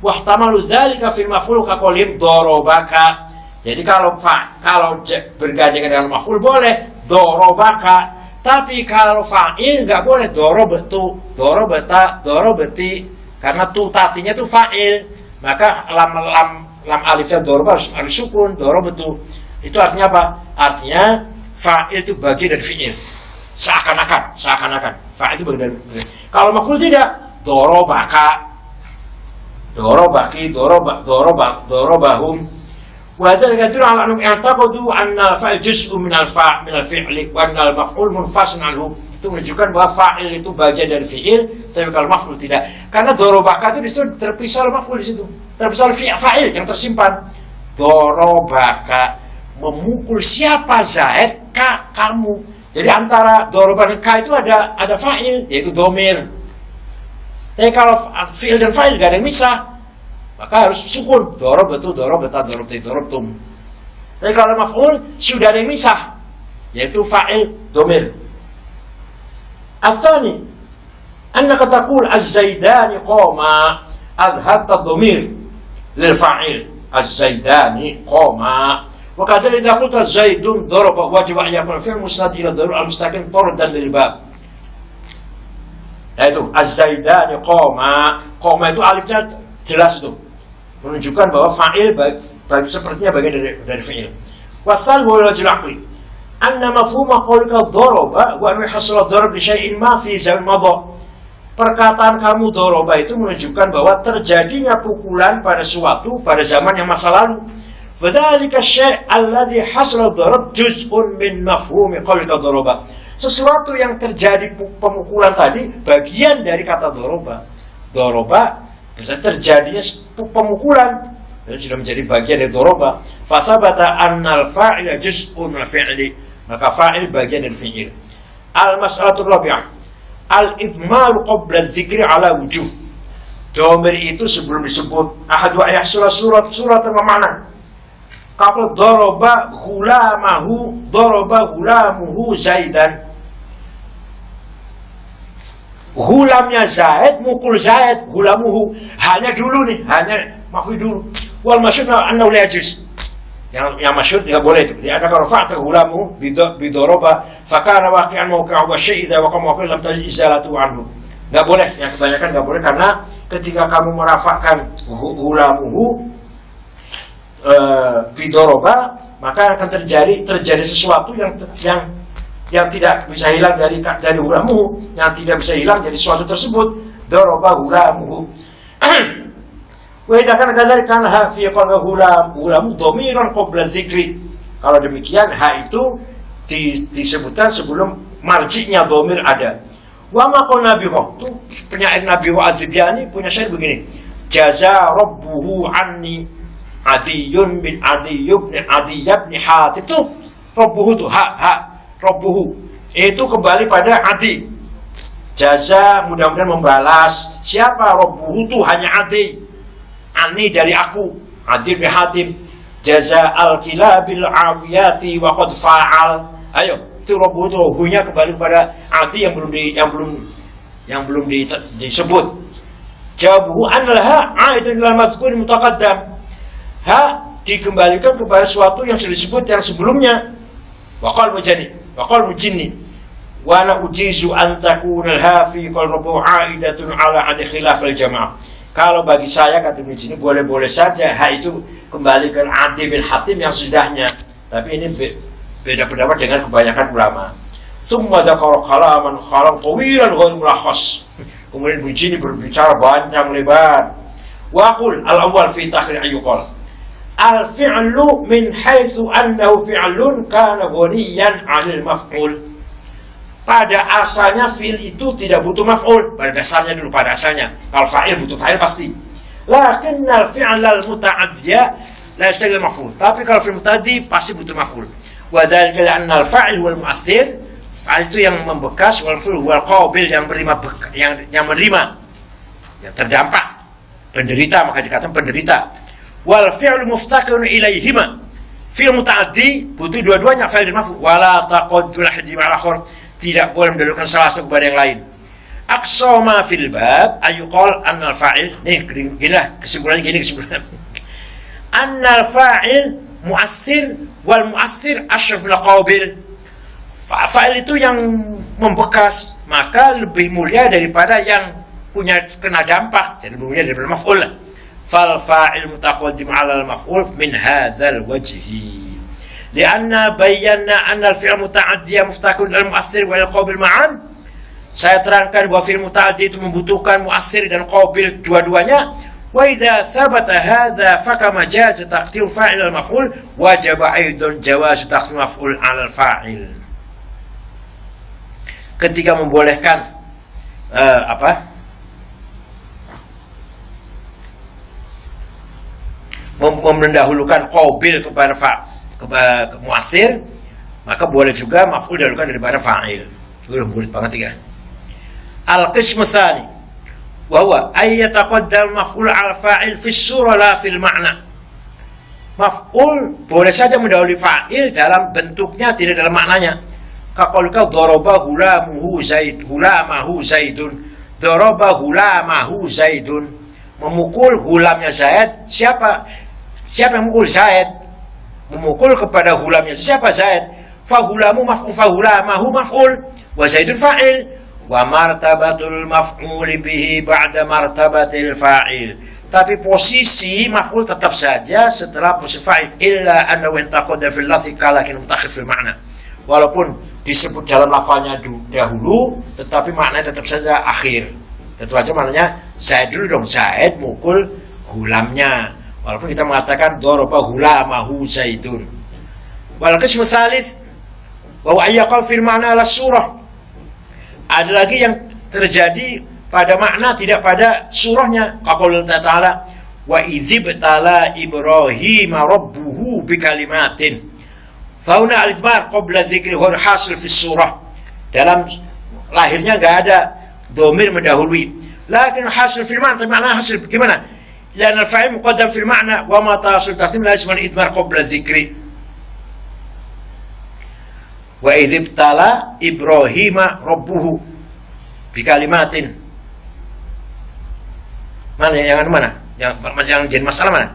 Wahtamalu dzalika fil maf'ul ka qalim darabaka. Jadi kalau bergandengan dengan maf'ul boleh darabaka, tapi kalau fa'il enggak boleh darabatu, darabata, darabati. karena tu tatinya itu fa'il, maka lam alifnya doroba harus sukun, doroba itu artinya apa? Artinya fa'il itu bagian dari fi'il, seakan-akan fa'il itu bagian dari. Kalau maf'ul tidak, dorobaka, dorobaki, dorobahum. وهذا يدل على أنهم اعتقدوا أن الفاعل جزء من الفعل وأن المفعول منفصل عنه. Itu menunjukkan bahwa fa'il itu bagian dari fi'il, tapi kalau maf'ul tidak. Karena dorobaka itu disitu terpisah maf'ul di situ, terpisah fa'il yang tersimpan. Dorobaka, memukul siapa? Zaid, ka, kamu. Jadi antara doroba dan ka itu ada fa'il, yaitu domir. Tapi kalau fi'il dan fa'il gak ada yang misah, maka harus sukun. Dorobatu, dorobata, dorobti, dorobtum. Tapi kalau maf'ul sudah ada yang misah, yaitu fa'il domir. Al-thani, annaka taqul az-zaidani qama, adhatta domir lil fa'il. Az-zaidani qama. Wa kadhalika idza qulta zaidun daraba wajib an yakuna fi'l musnad ila darur al-mustaqim tardan lil bab. Itu az-zaidani qama. Qama itu alifnya jelas itu, menunjukkan bahwa fa'il sepertinya bagian dari fi'il. Wasal wal aqli anna mafhuma qawlika daraba wa an yahsul darab bi syai'in ma fi zaman madha. Perkataan kamu doroba itu menunjukkan bahwa terjadinya pukulan pada suatu pada zaman yang masa lalu. Fadzalika syai' alladhi hasala darab juz'un min mafhumi qawlika doroba. Sesuatu yang terjadi pemukulan tadi bagian dari kata doroba. Doroba bisa terjadinya pemukulan dan sudah menjadi bagian dari doroba. Fathabata annal fa'ila juz'un min fi'li. Maka fa'il bagian dari fi'il. Al-mas'alatul rabi'ah, al-idmar qabla dzikri ala wujuh. Domir itu sebelum disebut ahadu ayat surat apa makna? Kalau doroba hulamuhu zaidan. Hulamnya Zaid, mukul Zaid, hulamuhu. Hanya dulu nih, hanya maf'ul dulu. Wal masyhur annahu la yajuz. Yang masyhur tidak boleh itu. Dia ada kalau fa'ta hulamu bidoroba fakana waqi'an mawqi'u wa syai' idza waqa mawqi'an lam tajid izalatu anhu. Enggak boleh, yang kebanyakan enggak boleh karena ketika kamu merafakkan hulamuhu bidoroba, maka akan terjadi sesuatu yang tidak bisa hilang dari hulamuhu, yang tidak bisa hilang dari sesuatu tersebut. Doroba hulamuhu. Wa idza kana kadzalika kana ha fi qalbi hulamu dhamiran qabla dzikri. Kalau demikian ha itu disebutkan sebelum marji'nya dhamir ada. Wa maqal nabiqah, itu penyair Nabi wa Adzyani punya syair begini. Jaza rabbuhu anni adiyun bin adiyub bin adiyab bin hatib. Itu rabbuhu itu ha rabbuhu itu kembali pada adi. Jaza mudah-mudahan membalas. Siapa? Rabbuhu itu hanya adi. Ani dari aku, Adi bin Hatim. Jaza al-kilabil awiyati wa qad fa'al. Ayo, itu rabbuhu itu hunya kembali kepada adi yang belum disebut. Jawabuhu anlaha aidun ila madhkur mutaqaddam. Ha dikembalikan kepada sesuatu yang sudah disebut yang sebelumnya. Wa qal mujinni wa ana ujizu an takuna al-ha fi qalbi aidatun ala adi khilaf al-jamaah. Kalau bagi saya, kata Ibnu Jini, boleh-boleh saja ha itu kembali ke Adi bin Hatim yang sudahnya. Tapi ini beda pendapat dengan kebanyakan ulama. Tsumma dzakara kalaman tawilan ghairu mulakhas. Kemudian Ibnu Jini berbicara panjang lebar. Wa qul al-awwal fi takhrir ayyuqal. Al-fi'lu min haitsu annahu fi'lun kana ghaniyan 'anil maf'ul. Pada asalnya fi'il itu tidak butuh maf'ul. Pada dasarnya dulu, pada asalnya. Kalau fa'il butuh fa'il pasti. Lakinnal fi'lal muta'addiya la yastaghil maf'ul. Tapi kalau fi'il muta'addi pasti butuh maf'ul. Wa dzalika li'anna al-fa'il wal mu'aththir. Fa'il itu yang membekas, wal fi'l wal qabil yang menerima, yang terdampak, penderita, maka dikatakan penderita. Wal fi'l muftaqirun ilaihima. Fi'il muta'addi butuh dua-duanya, fa'il dan maf'ul. Wala taqaddul ahadi ma'al akhar. Tidak boleh mendahulukan salah satu kepada yang lain. Aqsama fil bab ayuqal annal fa'il. Nih, ginilah kesimpulannya. Annal fa'il mu'athir wal mu'athir asyraf bil qabil. Fa'il itu yang membekas, maka lebih mulia daripada yang punya kena dampak, jadi bunyinya dari maf'ul. Fal fa'il mutaqaddim 'ala al-maf'ul min hadzal wajhi. Lianna bayyana anna al-fi'l muta'addi muftaqun al-mu'aththir wal qabil ma'an. Saya terangkan bahwa fi'il muta'addi itu membutuhkan mu'aththir dan qabil dua-duanya. Wa idza thabata hadza fakama jaz taqdim fa'il al-maf'ul wajaba aidan jawaz taqdim maf'ul 'ala al-fa'il. Ketika membolehkan mendahulukan qabil kepada mu'aththir, maka boleh juga maf'ul dahulukan daripada fa'il. Itu murid banget ya. Al-qismu tsani wa huwa ay yataqaddam maf'ul 'ala fa'il fi surah la fil ma'na. Maf'ul boleh saja mendahului fa'il dalam bentuknya, tidak dalam maknanya. Kaqaulika daraba hulamuhu zaid, hulamahu zaidun. Daraba hulamahu zaidun. Memukul hulamnya Zaid. Siapa yang memukul Zaid? Memukul kepada hulamnya siapa? Zaid. Fahulamu maf'ul, fahulamahu maf'ul, wa zaidun fa'il. Wa martabatul maf'ul bihi ba'da martabatil fa'il. Tapi posisi maf'ul tetap saja setelah posisi fa'il, illa annahu intaqada fil lafzi kalakin mutakhir fil ma'na. Walaupun disebut dalam lafalnya dahulu, tetapi maknanya tetap saja akhir. Tetap saja maknanya Zaid dulu dong, Zaid mukul hulamnya. Walaupun kita mengatakan daraba hulamahu zaidun. Wal qismu tsalits wa huwa ayyaqal fil ma'na ala surah. Ada lagi yang terjadi pada makna, tidak pada surahnya. Qaul ta'ala wa idzibtala ibrahima rabbuhu bikalimatin. Fauna al-idmar qabla dzikri wa hasil fi surah. Dalam lahirnya enggak ada dhamir mendahului. Lakin hasil fil ma'na, makna hasil gimana? Lan al-fa'il muqaddam fil ma'na wa ma tasil tahtim lazim al-idmar qabla dzikri. Wa idzibtala ibrahima rabbuhu bikalimatin. Mana yang mana? Yang jadi masalah mana?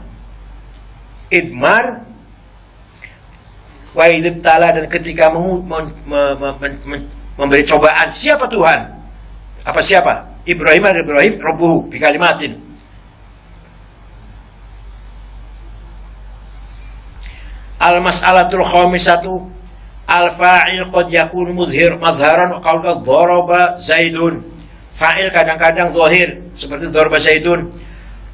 Idmar wa idzibtala, dan ketika memberi cobaan, siapa Tuhan? Apa siapa? Ibrahim rabbuhu bikalimatin. Al-mas'alatul khamisatu al-fa'il qad yakunu madharan wa qawla daraba zaidun. Fa'il kadang-kadang zahir seperti daraba zaidun.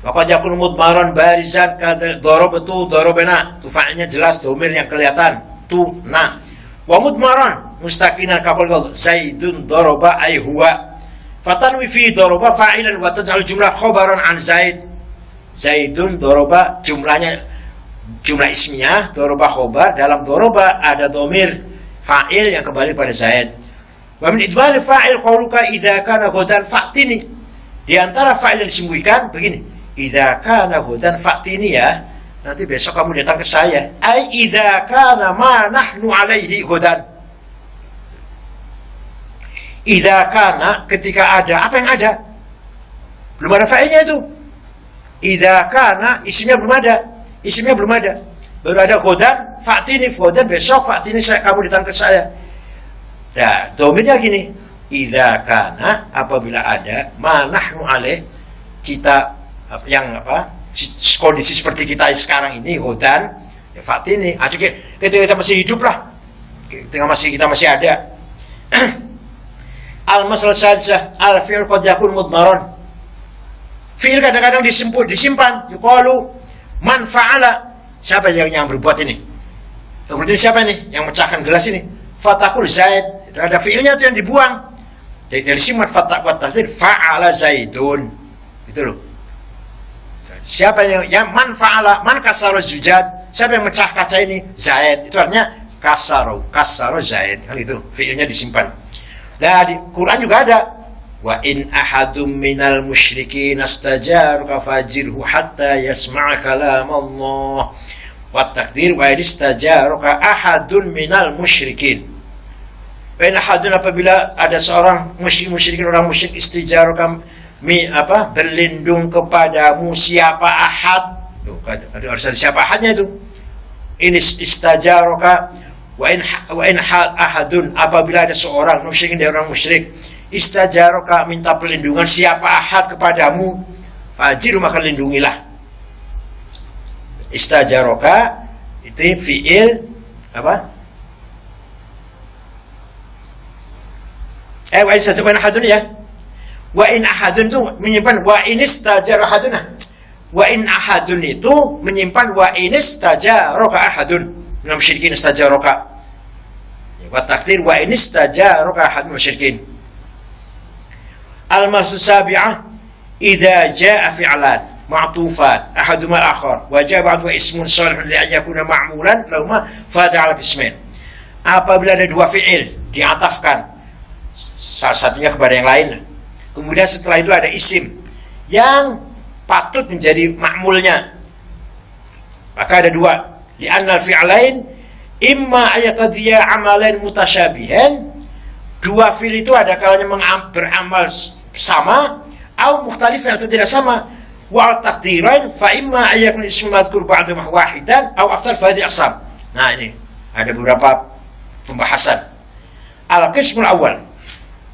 Wa qad yakunu mudmaran barizan kadal darabatu darabana. Itu fa'ilnya jelas, dhamir yang kelihatan. Tu na. Wa mudmaran mustaqinan qawla zaidun daraba ay huwa. Fatanwi fi daraba fa'ilan wa taj'al jumlah khabaran an zaid. Zaidun daraba jumlahnya jumlah ismiyah, daraba khobar. Dalam daraba ada dhamir fa'il yang kembali pada Zaid. Wa min idmal fa'il qauluka idza kana hudan fa'tini. Di antara fa'il yang disembunyikan begini, idza kana hudan fa'tini, ya, nanti besok kamu datang ke saya. Ai idza kana ma nahnu alaihi hudan. Idza kana, ketika ada, apa yang ada? Belum ada fa'ilnya itu. Idza kana isimnya belum ada. Isimnya belum ada, baru ada hudan, fa'tini, hudan besok, fa'tini kamu datang ke saya. Nah, domirnya gini, idza kana, apabila ada, ma nahnu alaih, kita yang kondisi seperti kita sekarang ini, hudan, ya fa'tini. Ketika kita masih hidup lah, ketika kita masih ada. Al-masalah sadisah al-fi'l qad yakun mudmaran. Fi'il kadang-kadang disimpan, yuqalu man fa'ala, siapa yang berbuat ini? Berarti siapa ini yang mecahkan gelas ini? Fatakul Zaid. Itu ada fiilnya itu yang dibuang. Dari simat fatakul tahdir fa'ala Zaidun. Itu loh. Siapa yang man fa'ala, man kasaro zujad, siapa yang mecah kaca ini? Zaid. Itu artinya kasaro Zaid. Kan itu fiilnya disimpan. Nah, di Quran juga ada. Wa in ahadum minal musyrikin astajaruka fajirhu hatta yasma'a kalam Allah. Wa takdir wa in istajaruka ahadun minal musyrikin. Wa in ahadun, apabila ada seorang musyrikin, orang musyrik, istijaruka berlindung kepadamu, siapa ahad? Harus ada siapa ahadnya itu. In istajaruka wa in ahadun, apabila ada seorang musyrikin dari orang musyrik istajaraka, minta perlindungan siapa ahad kepadamu, fajiru, maka lindungilah. Istajaraka itu fiil apa? Wa in istajaraka ahadun ya. Wa in ahadun itu menyimpan wa in istajara ahadun. Wa in ahadun itu menyimpan wa in istajaraka ahadun minal musyrikin istajaraka. Wa takdir wa in istajaraka ahadun minal musyrikin. Al-masu sabi'ah idza jaa fi'lan ma'tufan ahaduma al-akhar wa jaa ba'du ismun salihun li an yakuna ma'mulan lahuma fadha 'ala ismain. Apabila ada dua fi'il diatafkan salah satunya kepada yang lain, kemudian setelah itu ada isim yang patut menjadi ma'mulnya, maka ada dua. Li'anna al-fi'lain imma ayatadhiya amalan mutasyabihan, dua fi'il itu ada kalanya beramal sama, atau mukhtalifan atau tidak sama. Wa taqdiran fa imma ayakun ismu madhkur ba'da wahidan atau akthar fa hadhihi aqsam. Nah, ini ada beberapa pembahasan. Al-qismul awal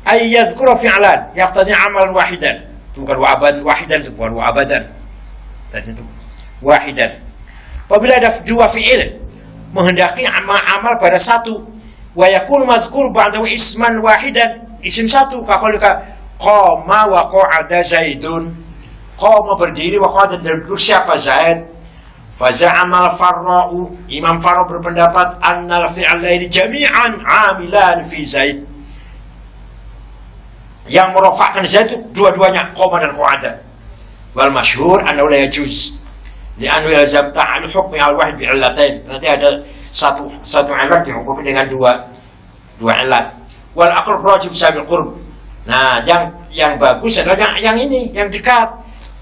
ay yadhkura fi'lan yaqtadi amalan wahidan, bukan wa abadan wahidan, itu bukan wa abadan, tadi itu wahidan. Apabila ada dua fi'il menghendaki amal pada satu, wa yakun madhkur ba'da isman wahidan, isim satu, kaqaulika qama wa qa'ada zaidun, qama berdiri wa qa'ada duduk siapa Zaid. Fa za'amal Farra'u, Imam Farra berpendapat annal fi'laini jami'an 'amilan fi Zaid, yang merofakkan Zaid itu dua-duanya qama dan qa'ada. Wal masyhur annahu la yajuz li'annahu yalzam ta'al hukmi al-wahid bi'illatain, nanti ada satu ilat dihukumi dengan dua ilat. Wal aqrab rajib sabil qurb. Nah, yang bagus adalah yang ini, yang dekat.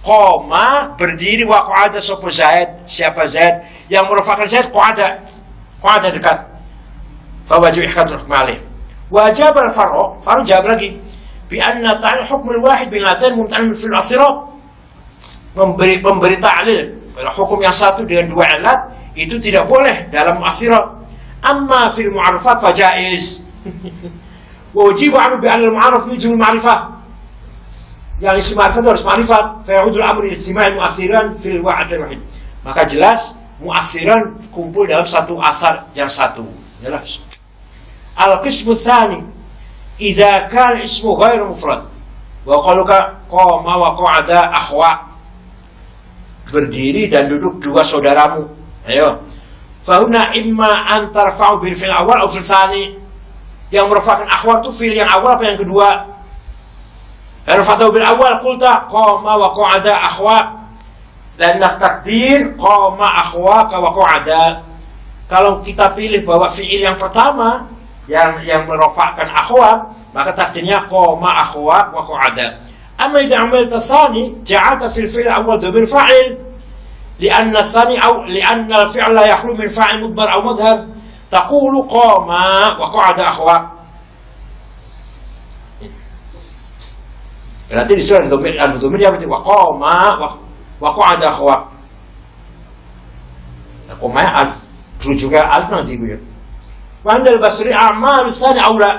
Qoma berdiri wa qa'ada sapa Zaid, siapa Zaid, yang merofakkan Zaid qa'ada dekat. Fa wajib ihkatul hukm alaih. Wajib al-Farra jawab lagi bi anna ta'al hukm al-wahid bil latain mumta'al fil athira, memberi ta'lil hukum yang satu dengan dua ilat itu tidak boleh dalam mu'athira. Amma fil mu'arifat fa jaiz. Wajib anhu bi anna al-mu'arif yujibu al-ma'rifah, yang isim ma'rifat harus ma'rifat. Fa ya'udul amru ijtima'il mu'athiran fil wa'athir wahid, maka jelas mu'athiran kumpul dalam satu athar yang satu, jelas. Al-qismu tsani idza kana ismu ghairu mufrad wa qaluka qama wa qa'ada akhwa, berdiri dan duduk dua saudaramu. Ayo. Fahuna imma an tarfa'u bil fi'l awal atau fil tsani. Yang merofakkan akhwat itu fi'il yang awal apa yang kedua? Rafa'u bil awal qulta qama wa qa'ada akhwa, dan takdir qama akhwaka wa qa'ada. Kalau kita pilih bahwa fi'il yang pertama yang merofakkan akhwat, maka takdirnya qama akhwak wa qa'ada. Amma idza amalta tsani ja'alta fil fi'l awal dhamir fa'il li'anna tsani aw li'anna al-fi'l la yakhlu min fa'il mudmar aw mudhar, taqulu qama wa qa'ada akhwak. Berarti di surah al-dhamir ya berarti wa qama wa qa'ada akhwak. Qama al juga al nanti gue. Wa andal basri a'mal tsani aula,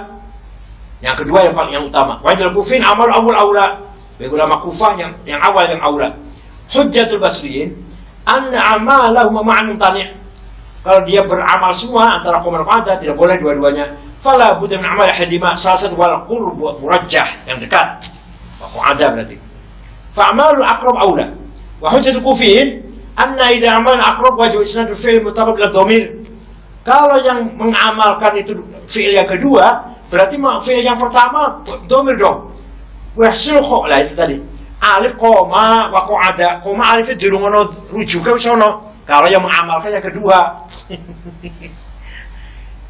yang kedua yang utama. Wa andal kufin amal awal aula, bagi ulama Kufah yang awal yang aula. Hujjatul basriyin anna amalahum ma'an tani', kalau dia beramal semua antara qama dan qa'ada tidak boleh dua-duanya. Fala budda min amal hadima, salah satu wal qurb murajjah, yang dekat. Qa'ada berarti. Fa amalul aqrab aula. Wa hujjatul kufiyin anna idza amal aqrab wajib isnadul fi'l mutarab ila dhamir. Kalau yang mengamalkan itu fi'il yang kedua, berarti fi'il yang pertama dhamir dong. Wa hasil lah itu tadi. Alif qoma wa qa'ada. Qoma alif itu dirungono rujuke sono. Kalau yang mengamalkan yang kedua.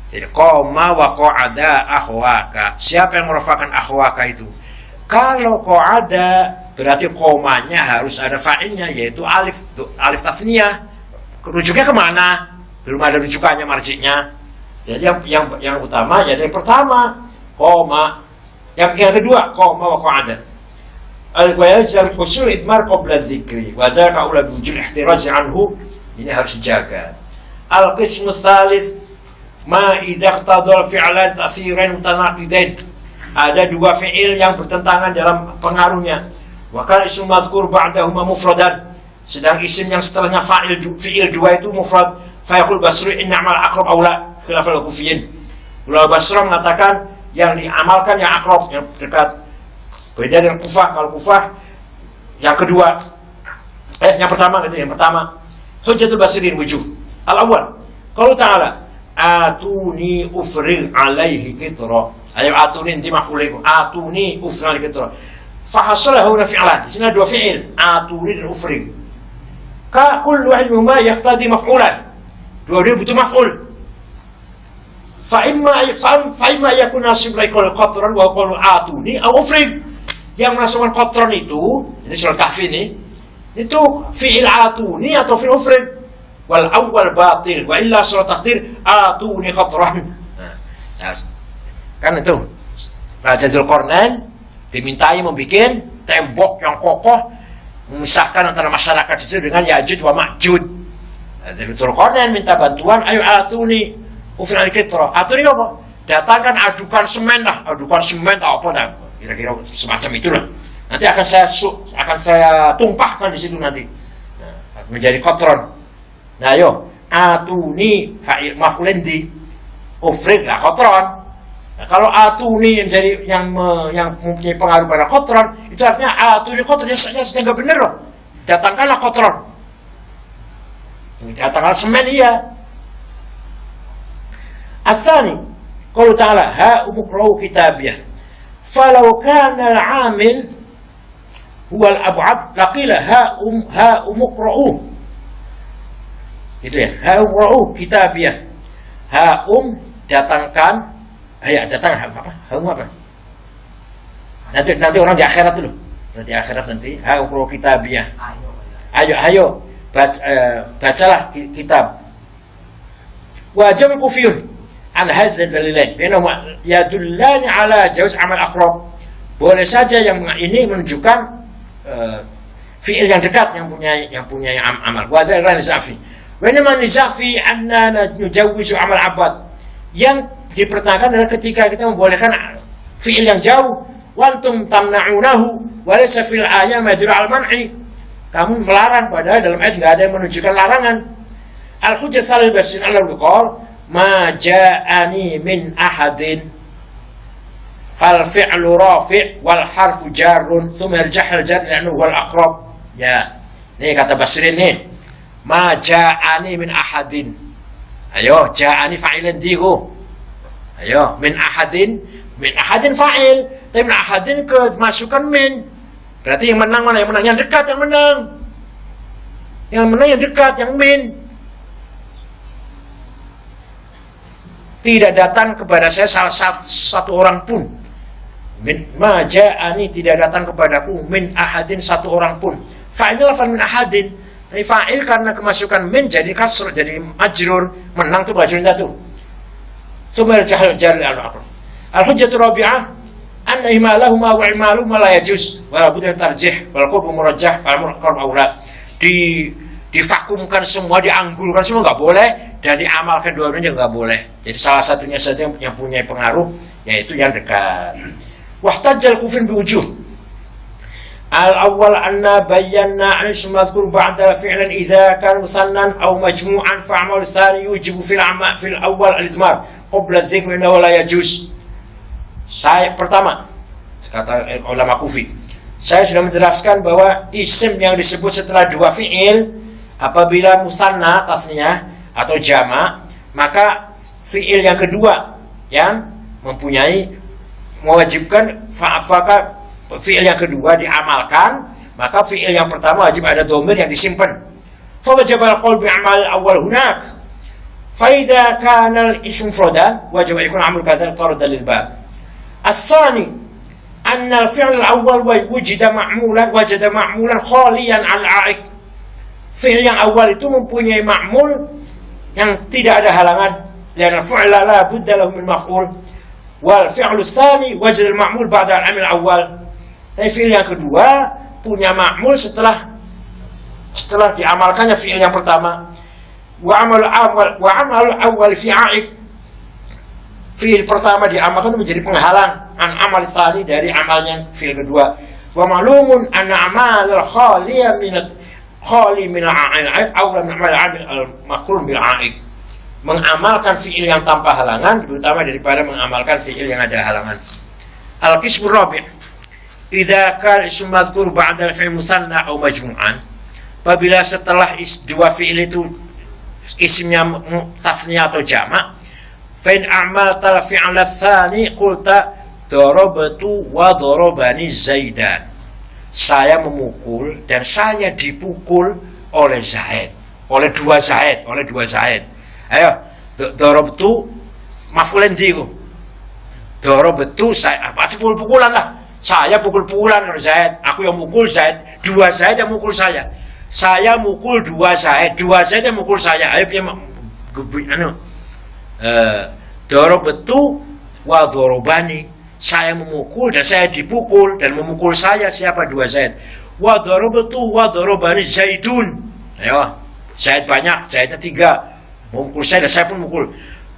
Jadi qoma wa qa'ada akhwaka. Siapa yang merofakkan akhwaka itu? Kalau qa'ada berarti qomanya harus ada fa'ilnya, yaitu alif tasniyah. Rujuknya kemana? Belum ada rujukannya marji'nya. Jadi yang utama jadi yang pertama qoma, yang kedua qoma wa qa'ada. Al-wajib husul idmar qabla dzikri wa dzaka aula biwujud ihtiraz anhu, ini harus dijaga. Al-qismu tsalits ma idza iqtada al-fi'lan ta'thiran mutanaqidain, ada dua fi'il yang bertentangan dalam pengaruhnya. Wa kana ismu madhkur ba'dahuma mufradan, sedang isim yang setelahnya fi'il dua itu mufrad. Fa yaqul Basri inna amal aqrab aula khilaf al-Kufiyin. Ulama Basra mengatakan yang diamalkan yang akrab, yang dekat. Beda dengan Kufah. Kalau Kufah yang kedua, yang pertama gitu, yang pertama. Hujjatul Basriin wujuh. Al-awwal, qaulu ta'ala, atuni ufrig alaihi qitra. Ayo atuni inti maf'ul, atuni ufrig alaihi qitra. Fa hasala huna fi'lan. Di sini ada dua fi'il, atuni dan ufrig. Ka kullu wahid minhuma yaqtadi maf'ulan. Dua-dua butuh maf'ul. Fa imma yakun nasib laikul qatran wa qalu atuni aw ufrig. Yang menasabkan qatran itu, ini surat Kahfi ini, itu fi'il atuni atau fi'il ufrid. Wal awwal batil wa illa surat takdir atuni qatran. Nah, kan itu Raja Dzulqarnain dimintai membuat tembok yang kokoh memisahkan antara masyarakat itu dengan Ya'juj wa Ma'juj. Dari Dzulqarnain minta bantuan, ayo atuni ufrid al-qitra. Atuni apa? Datangkan adukan semen lah, adukan semen atau apa dah. Kira-kira semacam itulah. Nanti akan saya tumpahkan di situ nanti. Nah, menjadi qatran. Nah, ayo atuni fa'il maf'ulin di ufrig lah qatran. Nah, kalau atuni yang jadi yang mempunyai pengaruh pada qatran, itu artinya atuni qatran saja enggak benar loh. Datangkanlah qatran. Datangkanlah semen iya. Ats-tsani qaulu ta'ala ha umqra'u kitabiyah. Falau kana al-'amil huwa al-ab'ad laqila ha umqra'u. Itu ya, ha umqra'u kitabiyah. Ha datangkan, datangkan apa? Ha apa? Nanti orang di akhirat dulu. Nanti akhirat nanti ha umqra'u kitabiyah. Ayo bacalah kitab. Wajib kufiyun an hadza dalilain bainahuma yadullani ala jawaz amal aqrab. Boleh saja yang ini menunjukkan fi'il yang dekat yang punya amal. Wa dzalika nizafi. Wa inma nizafi anna nujawwizu amal abad. Yang dipertanyakan adalah ketika kita membolehkan fi'il yang jauh, wa antum tamna'unahu wa laysa fil ayat ma yadullu al man'i. Kamu melarang padahal dalam ayat enggak ada yang menunjukkan larangan. Al-hujjah al-basin al-qol ma ja'ani min ahadin fal fi'lu rafi' wal harfu jarrun thumma yarjah al jar li'annahu wal aqrab. Ya, ini kata Basri nih, ma ja'ani min ahadin. Ayo ja'ani fa'ilan digo. Ayo min ahadin fa'il, tapi min ahadin kemasukan min. Berarti yang menang mana? Yang menang yang dekat, yang menang. Yang menang yang dekat, yang min. Tidak datang kepada saya salah satu orang pun. Min ma ja'ani, tidak datang kepadaku min ahadin, satu orang pun. Fa'il lafal min ahadin. Tapi fa'il karena kemasukan min jadi kasr, jadi majrur. Menang tuh majrur itu. Tsumma jahal jar al-aqrab. Al-hujjatu rabi'ah anna imalahuma wa imaluhuma la yajuz wa budda tarjih wal qurbu murajjah fal qurb aula. Divakumkan semua, dianggurkan semua nggak boleh, dan diamalkan dua-duanya nggak boleh. Jadi salah satunya saja yang punya pengaruh, yaitu yang dekat. Wahtajjal kufin biwujuh. Al-awwal anna bayyana an ism madhkur ba'da fi'lan idza kan musannan aw majmu'an fa'amal tsani yujibu fil awwal al-idmar qabla dzikr innahu la yajuz. Pertama, kata ulama Kufi, saya sudah menjelaskan bahwa isim yang disebut setelah dua fi'il apabila musanna tasniyah atau jama', maka fi'il yang kedua yang mempunyai mewajibkan apakah fi'il yang kedua diamalkan, maka fi'il yang pertama wajib ada dhamir yang disimpan. Fa wajib al-qaul bi'amal awal hunak. Fa idza kana al-ism mufradan wajib yakun amru kadza taradan lil bab. Ats-tsani anna al-fi'l al-awwal wujida ma'mulan khaliyan al-'a'iq. Fi'il yang awal itu mempunyai ma'mul yang tidak ada halangan, karena fi'la la budda lahu min maf'ul. Wal fi'lu tsani wajada al-ma'mul ba'da al-'amil awal. Tapi fi'il yang kedua punya ma'mul setelah diamalkannya fi'il yang pertama. Wa amal awal fi 'a'iq fi'il pertama diamalkan menjadi penghalang an amal tsani dari amalnya fi'il kedua. Wa ma'lumun anna amal khali min al-'aid awla min amal al-maqrun bil 'aid. Mengamalkan fi'il yang tanpa halangan lebih utama daripada mengamalkan fi'il yang ada halangan. Al-qismu rabi', idza kana ismu madhkur ba'da al-fi'l musanna aw majmu'an, apabila setelah dua fi'il itu isimnya tatsniya atau jamak, fa in a'malta al-fi'l ats-tsani qulta darabtu wa darabani Zaidan. Saya memukul dan saya dipukul oleh Zaid, oleh dua Zaid. Ayo, darabtu maf'ulun bihi. Darabtu saya pukul-pukulan lah. Saya pukul-pukulan ke Zaid, aku yang mukul Zaid, dua Zaid yang mukul saya. Saya mukul dua Zaid yang mukul saya. Ayo punya darabtu wa darabani. Saya memukul dan saya dipukul, dan memukul saya siapa? Dua Zaid. Wa darabtu wa darabani Zaidun. Ayo, Zaid banyak, Zaidnya 3. Memukul saya dan saya pun mukul.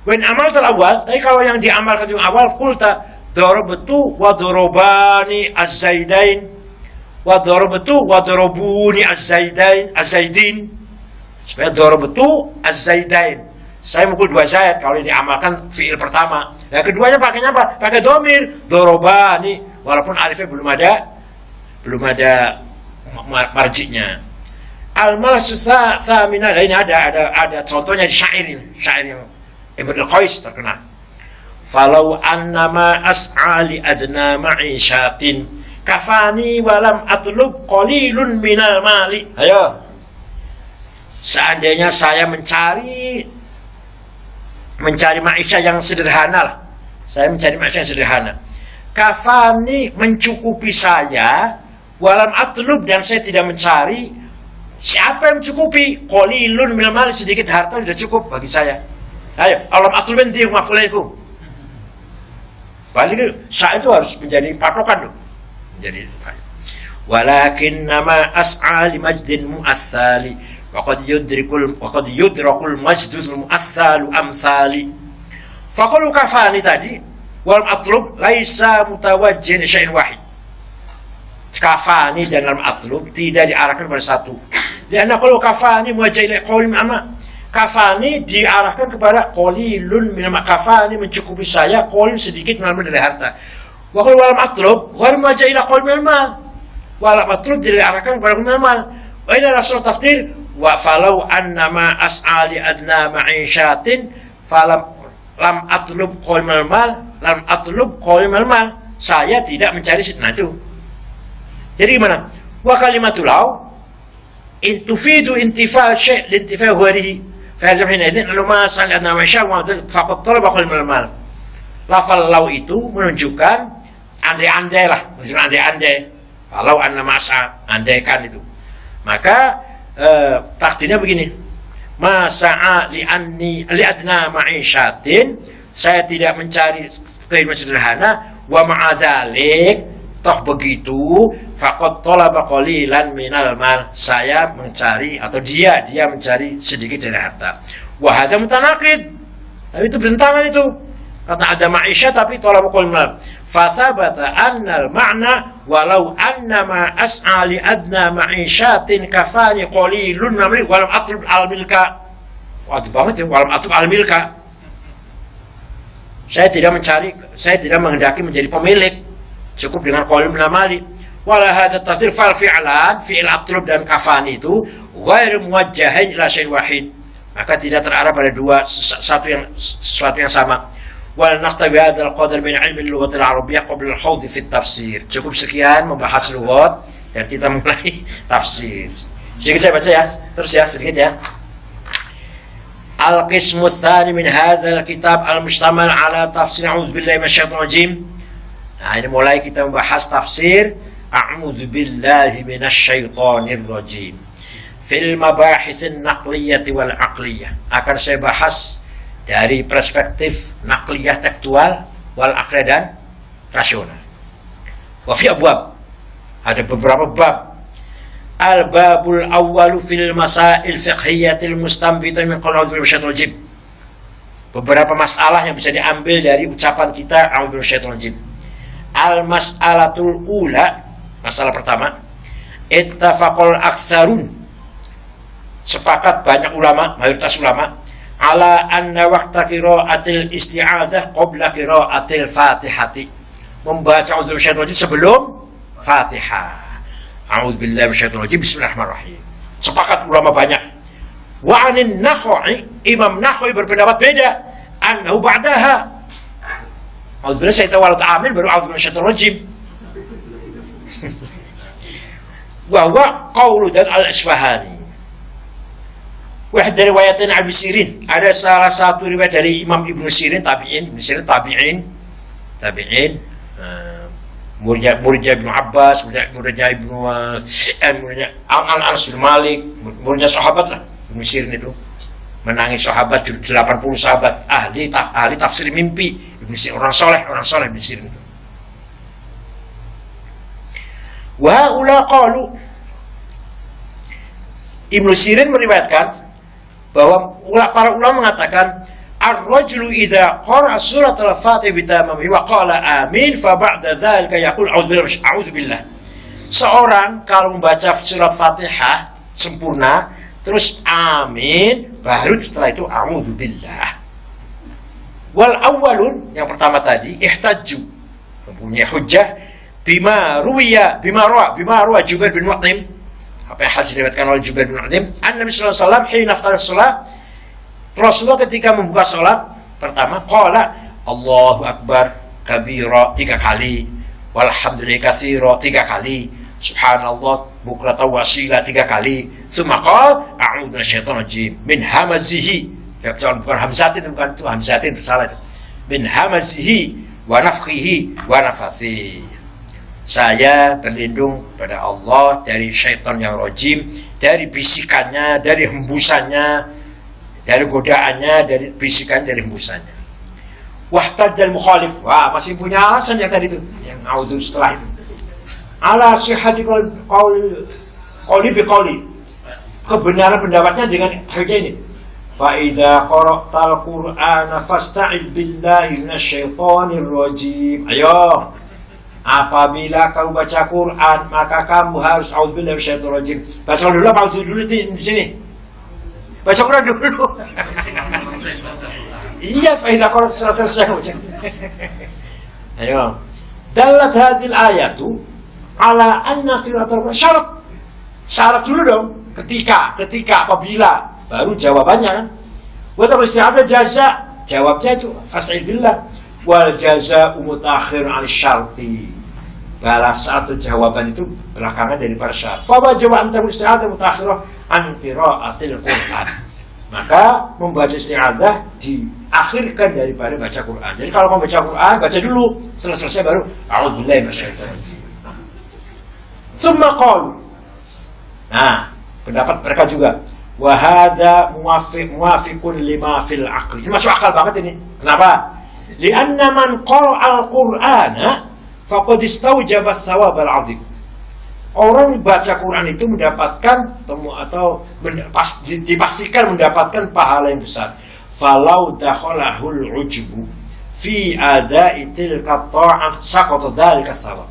Wen amal awal, tapi kalau yang diamalkan yang awal, kulta darabtu wa darabani az-Zaidain wa darabtu wa darabuni az-Zaidin. Supaya darabtu az-Zaidain. Saya mukul dua Zaid kalau ini diamalkan fi'il pertama. Yang keduanya pakainya apa? Pakai domir, darabani, walaupun alifnya belum ada marjinya. Al-malas tsamina, ini ada contohnya di syair yang Imrul Qais terkenal. Falau annama as'ali adna ma'ishatin kafani walam atlub qalilun minal mali. Ayo. Seandainya saya mencari maisha yang sederhana lah. Saya mencari maisha yang sederhana. Kafani mencukupi saya, walam atlub dan saya tidak mencari. Siapa yang mencukupi? Qalilun minal mali, sedikit harta sudah cukup bagi saya. Ayo, alam atlubin di maf'ulaikum. Balik syair itu harus menjadi patokan tuh. Menjadi walakin nama as'a li majdin mu'athali wa qad yudrakul majdul mu'athalu amthali. Faqulu kafani tadi wal atlub laisa mutawajjih li syai'in wahid. Kafani dan lam atlub tidak diarahkan pada satu. Karena kalau kafani muwajjah ila qauli amma kafani diarahkan kepada qalilun min kafani mencukupi saya, qalil sedikit dari harta. Wa qul walam atlub wa muwajjah ila qauli min mal. Walam atlub diarahkan kepada mal. Wa ila rasul tafsir wa falau annama as'ali adna ma'ishatin falam lam atlub qauli min mal, lam atlub qauli min mal. Saya tidak mencari nah itu. Jadi gimana? Wa kalimatul law in tufidu intifa syai' lintifa huwarihi. Fahazam hinaidin aluma sangat nama syah wa faqad talaba qul min al-mal. Lafal law itu menunjukkan andai-andai lah, menunjukkan andai-andai. Kalau anna masa andaikan itu. Maka takdirnya begini. Masa'a li adna ma'ishatin, saya tidak mencari kehidupan sederhana, wa ma'adzalik toh begitu faqad talaba qalilan minal mal, saya mencari atau dia mencari sedikit dari harta. Wa hadza mutanaqid, tapi itu bertentangan itu. Kata ada ma'isha tapi talaba qalilan mal. Fa thabata anna al ma'na walau anna ma as'a li adna ma'ishatin kafani qalilun namli walam atlub al milka. Waduh banget ya, walam atlub al milka. Saya tidak menghendaki menjadi pemilik. Cukup dengan qaulun mali. Wala hadza tadhir fal fi'lan, fi'il atlub dan kafani itu ghair muwajjahin ila syai'in wahid. Maka tidak terarah pada sesuatu yang sama. Wal naqta bi hadzal qadar min ilmi al-lughah al-arabiyyah qabla al-khawd fi at-tafsir. Cukup sekian membahas lughat dan kita mulai tafsir. Sedikit saya baca ya, terus ya sedikit ya. Al-qismu tsani min hadzal kitab al-mushtamal ala tafsir a'udzu billahi minasyaitonir rajim. Nah, ini mulai kita membahas tafsir a'udzu billahi minasyaitonir rajim. Fil mabahitsin naqliyah wal aqliyah. Akan saya bahas dari perspektif naqliyah tekstual wal aqliyah dan rasional. Wa fi abwab. Ada beberapa bab. Al-babul awwalu fil masail fiqhiyatil mustanbitah min qaul a'udzu billahi minasyaitonir rajim. beberapa masalah yang bisa diambil dari ucapan kita a'udzu minasyaitonir rajim. Al-mas'alatul ula, masalah pertama, ittafaqal aktsarun, sepakat banyak ulama, mayoritas ulama, ala anna waqta qiraatil isti'adzah qabla qiraatil fatihati, membaca a'udzu minasyaitonir rajim sebelum Fatihah. A'udzu billahi minasyaitonir rajim, bismillahirrahmanirrahim. Sepakat ulama banyak. Wa anin Nakhai, Imam Nakhai berpendapat beda, annahu ba'daha. Alhamdulillah saya tawalat amin baru a'udzu minasyaitonir rajim. Wa huwa qaulu dan al-Asfahani. Wah, dari riwayatin Abi Sirin, ada salah satu riwayat dari Imam Ibnu Sirin, tabi'in, Ibnu Sirin tabi'in, muridnya Ibnu Abbas, muridnya Ibnu Anas bin Malik, muridnya sahabat lah. Ibnu Sirin itu menangis sahabat, 80 sahabat ahli tafsir mimpi. Ibnu Sirin orang soleh Ibnu Sirin itu. Wa ula qalu, Ibnu Sirin meriwayatkan bahwa para ulama mengatakan ar-rajulu idza qara'a surat al-Fatihah bitamamihi wa qala amin fa ba'da dzalika yaqul a'udzu billah. Seorang kalau membaca surat Fatihah sempurna terus amin, baru setelah itu a'udzu billah. Wal awwalun, yang pertama tadi, ihtajju, mempunyai hujjah bima ruwa Jubair bin Mut'im, apa yang hadis diriwayatkan oleh Jubair bin Mut'im, Nabi sallallahu alaihi wasallam hina aftar salat, Rasulullah ketika membuka salat pertama qala Allahu akbar kabira 3 kali, walhamdulillahi katsira 3 kali, subhanallah bukratan wa asila 3 kali, tsumma qala a'udzu minasyaitonir rajim min hamazihi, bukan hamzatin, bukan itu hamzatin, itu salah itu, min hamazihi wa nafthihi wa nafathihi. Saya berlindung pada Allah dari syaitan yang rajim, dari bisikannya, dari hembusannya, dari godaannya, dari bisikan, dari hembusannya. Wahtajal mukhalif, wah masih punya alasan yang tadi itu, yang a'udzu setelah itu. Ala sihhati qauli biqauli, kebenaran pendapatnya dengan hujjah ini. Fa idza qara'tal Qur'ana fasta'id billahi minasyaitonir rajim. Ayo, apabila kau baca Quran maka kamu harus a'udzubillahi minasyaitonir rajim. Baca dulu, a'udzu dulu di sini. Baca Quran dulu. Iya, fa idza qara'tal selesai. Ayo. Dalat hadhil ayatu ala anna qira'atul Qur'an syarat. Syarat dulu dong. Ketika apabila, baru jawabannya kan. Wa isti'adzah jaza, jawabnya itu fasta'id billah. Wal jazaa'u mutaakhir 'an syarti. Balas satu jawaban itu belakangan dari para syarat. Fa wajaba anta isti'adzah mutaakhirah 'an qira'atil Qur'an. Maka membaca isti'adzah diakhirkan daripada baca Quran. Jadi kalau kamu baca Quran, baca dulu, selesai baru a'udzubillahi minasyaitonir rajim. Tsumma qalu. Nah, pendapat mereka juga wa hadza muwafiqun lima fil aqli. Ini masuk akal banget ini. Kenapa? Lianna man qara'al Qur'ana faqad istawjaba ats-tsawab al-'azim. Orang baca Quran itu mendapatkan atau dipastikan mendapatkan pahala yang besar. Falau dakhalahul ujbu fi ada'i tilka ta'ah saqata dzalika tsawab.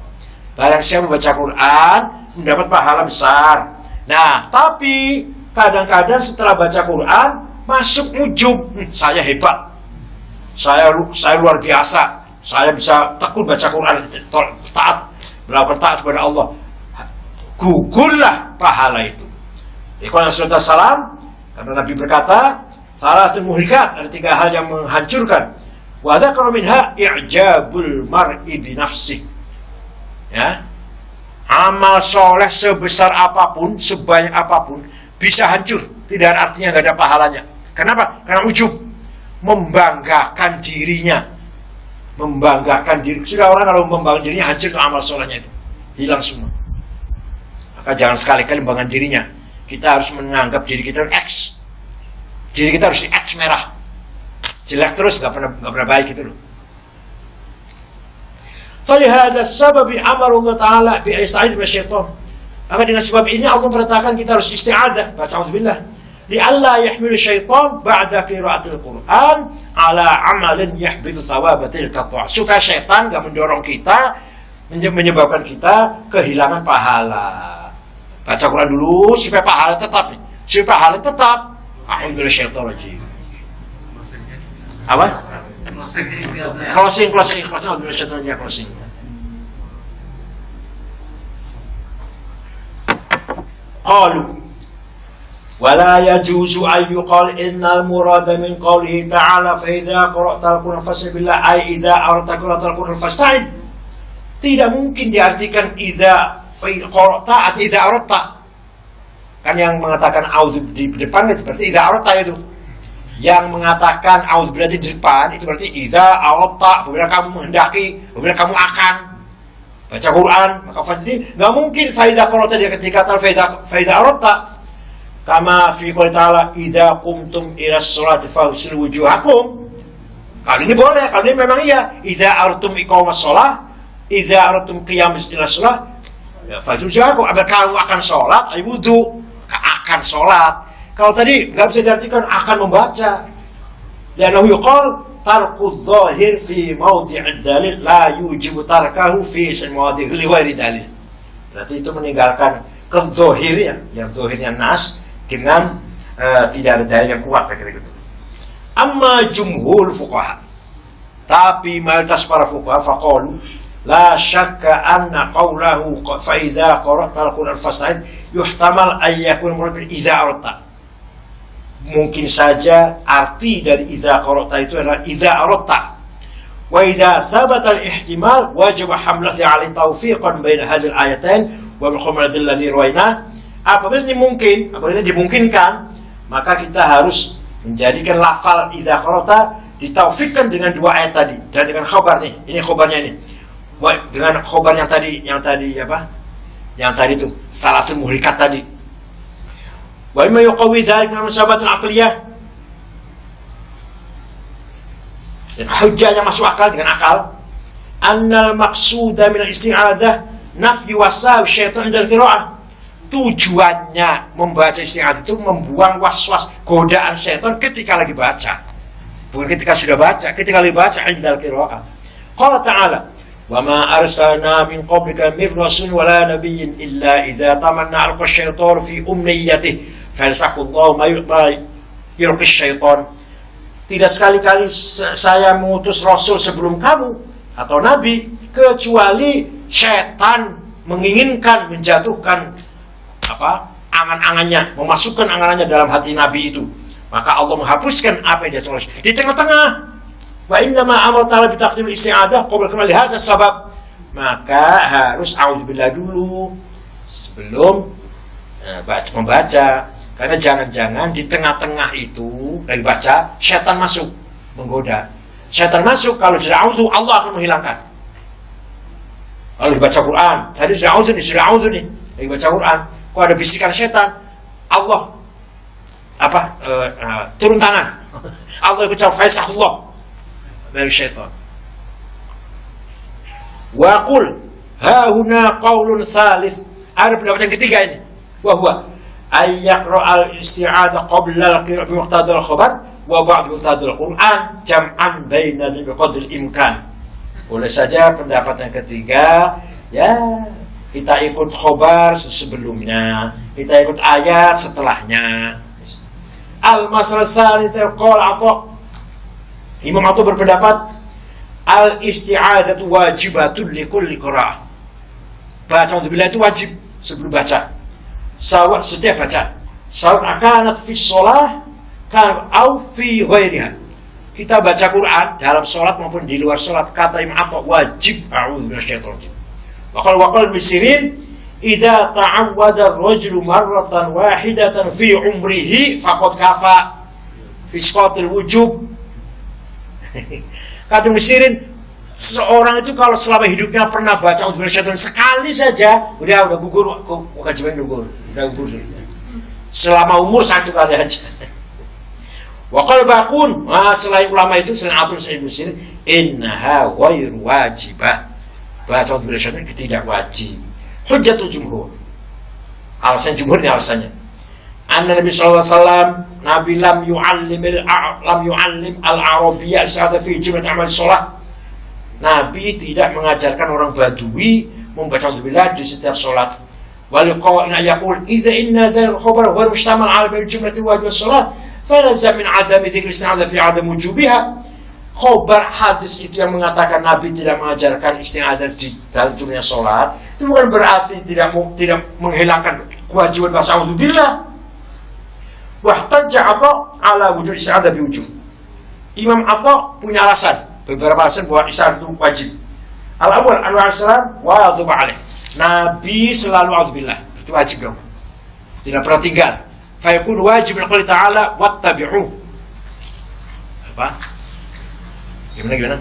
Barang siapa membaca Quran mendapat pahala besar. Nah, tapi kadang-kadang setelah baca Quran masuk ujub, saya hebat, saya luar biasa, saya bisa tekun baca Quran, taat, melakukan taat kepada Allah, gugurlah pahala itu. Ikhwan Rasulullah SAW, karena Nabi berkata, salatul muhlikat, ada 3 hal yang menghancurkan. Wa dzakara minha i'jabul mar'i bi nafsihi. Ya, amal soleh sebesar apapun, sebanyak apapun bisa hancur, tidak ada artinya, nggak ada pahalanya. Kenapa? Karena ujub, membanggakan dirinya, membanggakan diri. Sudah orang kalau membanggakan dirinya hancur tuh amal solehnya itu, hilang semua. Maka jangan sekali-kali membanggakan dirinya. Kita harus menganggap diri kita X, diri kita harus di X merah, jelek terus, nggak pernah baik itu loh. Falihada sababi amarullah ta'ala bi'ista'idh minasyaitan. Maka dengan sebab ini Allah perintahkan kita harus isti'adzah, baca a'udzubillah. li'alla yahmilu syaitan ba'da qiraatil Qur'an ala amalin yahbitu thawaba tilka ta'ah. Supaya syaitan gak mendorong kita, menyebabkan kita kehilangan pahala. Baca Quran dulu supaya pahala tetap. Supaya pahala tetap. A'udzu bisyaitonir rajim. Apa? Closing. A'udzu bisyaitonir rajim, closing. Qalu ولا يجوز أن يقال إن المراد من قوله تعالى فإذا قرأت القرآن فاستعذ بالله أي إذا أردت قراءة القرآن فاستعذ. Tidak mungkin diartikan idza qara'ta atau idza aradta. Kan yang mengatakan audhu di depan itu berarti idza aradta itu. Yang mengatakan audhu berarti di depan itu berarti idza aradta, apabila kamu menghendaki, apabila kamu akan baca Quran, maka fasdi. Enggak mungkin fa idza qara'ta dia ketika fa idza aradta. Kama fi qouli ta'ala idza qumtum ila sholati faghsilu wujuhakum. Kali ini boleh, kali ini memang iya. Idza aradtum iqamas shalah, idza aradtum qiyam ila shalah, faghsilu wujuhakum. Apabila kamu akan sholat, ay wudu, akan sholat. Kalau tadi enggak bisa diartikan akan membaca. Li'annahu yuqal tarku dhahir fi mawdi'id dalil la yujibu tarkahu fi mawdi' li ghairi dalil. Berarti itu meninggalkan kedzohir yang zahirnya nas dengan tidak ada dalil yang kuat, saya kira gitu. Amma jumhur fuqaha, tapi mayoritas para fuqaha faqalu la syakka anna qawlahu fa idza qara'ta al-Qur'an fasta'id yuhtamal an yakun murad idza aradta. Mungkin saja arti dari idza qara'ta itu adalah idza aradta. Wa idza thabata al-ihtimal wajib hamlathu 'ala tawfiqan baina hadhihi al-ayatain wa bil khamr alladhi rawaina. Apabila dimungkinkan, maka kita harus menjadikan lafal idza qara'ta ditaufikkan dengan dua ayat tadi dan dengan khabar nih. Ini khabarnya ini. Dengan khabar yang tadi apa? Yang tadi itu salatul muhrikat tadi. Wa imma yuqawi dzalika min sabatil aqliyah. Dan hujjahnya masuk akal dengan akal. Annal maqsuda min al-isti'adzah nafyu wasaw syaitan indal qira'ah. Tujuannya membaca isti'adzah itu membuang was-was godaan syaitan ketika lagi baca. Bukan ketika sudah baca, ketika lagi baca indal qira'ah. Qala ta'ala wa ma arsalna min qablika min rasul wa la nabiyyin illa idza tamanna alqa asy-syaitanu fi umniyatihi falsakhullahu ma yulqi asy-syaitan. Tidak sekali-kali saya mengutus rasul sebelum kamu atau nabi kecuali syaitan menginginkan menjatuhkan angan-angannya, memasukkan angan-angannya dalam hati nabi itu. Maka Allah menghapuskan apa yang dia tulis di tengah-tengah. Wa inna ma amara ta'ala bi taqdim isti'adzah qabla kamal hadha sabab. Maka harus a'udzubillah dulu sebelum membaca. Karena jangan-jangan di tengah-tengah itu dari baca syaitan masuk menggoda. Syaitan masuk, kalau sudah a'udzu Allah akan menghilangkan. Kalau dibaca Quran, tadi sudah a'udzu nih, lagi baca Quran, kok ada bisikan syaitan, Allah turun tangan. Allah ucap faisahullah dari syaitan. Wa qul ha huna qaulun thalith. Ada pendapat yang ketiga ini. Wa huwa ay yaqra al-isti'adzah qabla al-qira'ah bi muqtada al-khabar wa ba'd muqtada al-Qur'an jam'an baina biqadri imkan. Boleh saja pendapat yang ketiga, ya kita ikut khobar sebelumnya, kita ikut ayat setelahnya. Al-masalah tsalitsah qala Atha. Imam Atha berpendapat al-isti'adzatu wajibatun li kulli qira'ah. Baca a'udzubillah itu wajib sebelum baca. Setiap baca. Sawa akanat fi shalah kan au fi ghairiha. Kita baca Quran dalam sholat maupun di luar sholat, kata Imam Atha wajib a'udzu minasyaitonir rajim. Waqal misirin idza ta'awwadha ar-rajulu marratan wahidatan fi umrihi faqad kafa fi isqatil wujub. Kata misirin, seorang itu kalau selama hidupnya pernah baca a'udzu minasyaitonir sekali saja, udah gugur, bukan cuma gugur, udah gugur. Selama umur satu kali aja. Waqal baqun, selain ulama itu selain Abdul Sa'id Musir, innaha ghairu wajibah. Baca a'udzu billahi tidak wajib. Hujjatul jumhur. Alasan jumhur ini alasannya. anna Nabi sallallahu alaihi wasallam Nabi lam yu'allim al-Arabiyyah isti'adzah fi jumlah amal sholat. Nabi tidak mengajarkan orang Badui membaca auzubillah di setiap sholat. Waliqa'in yaqul idza inna dzal khabar wa mushtamal 'ala jumlati wajib sholat falazam min 'adami dzikri isti'adzah fi 'adam wujubiha. Khobar hadis itu yang mengatakan Nabi tidak mengajarkan isti'adzah di dalam jumlah sholat, itu bukan berarti tidak menghilangkan kewajiban baca auzubillah. Wahtajja Atha ala wujud isti'adzah biwujub. Imam Atha punya alasan, beberapa alasan bahwa isti'adzah itu wajib. Al-awwal al-salam wa adhuba alaih. Nabi selalu auzubillah, itu wajib dong, tidak pernah tinggal. Fa yakun wajib liqouli ta'ala wattabi'u. Apa? Gimana?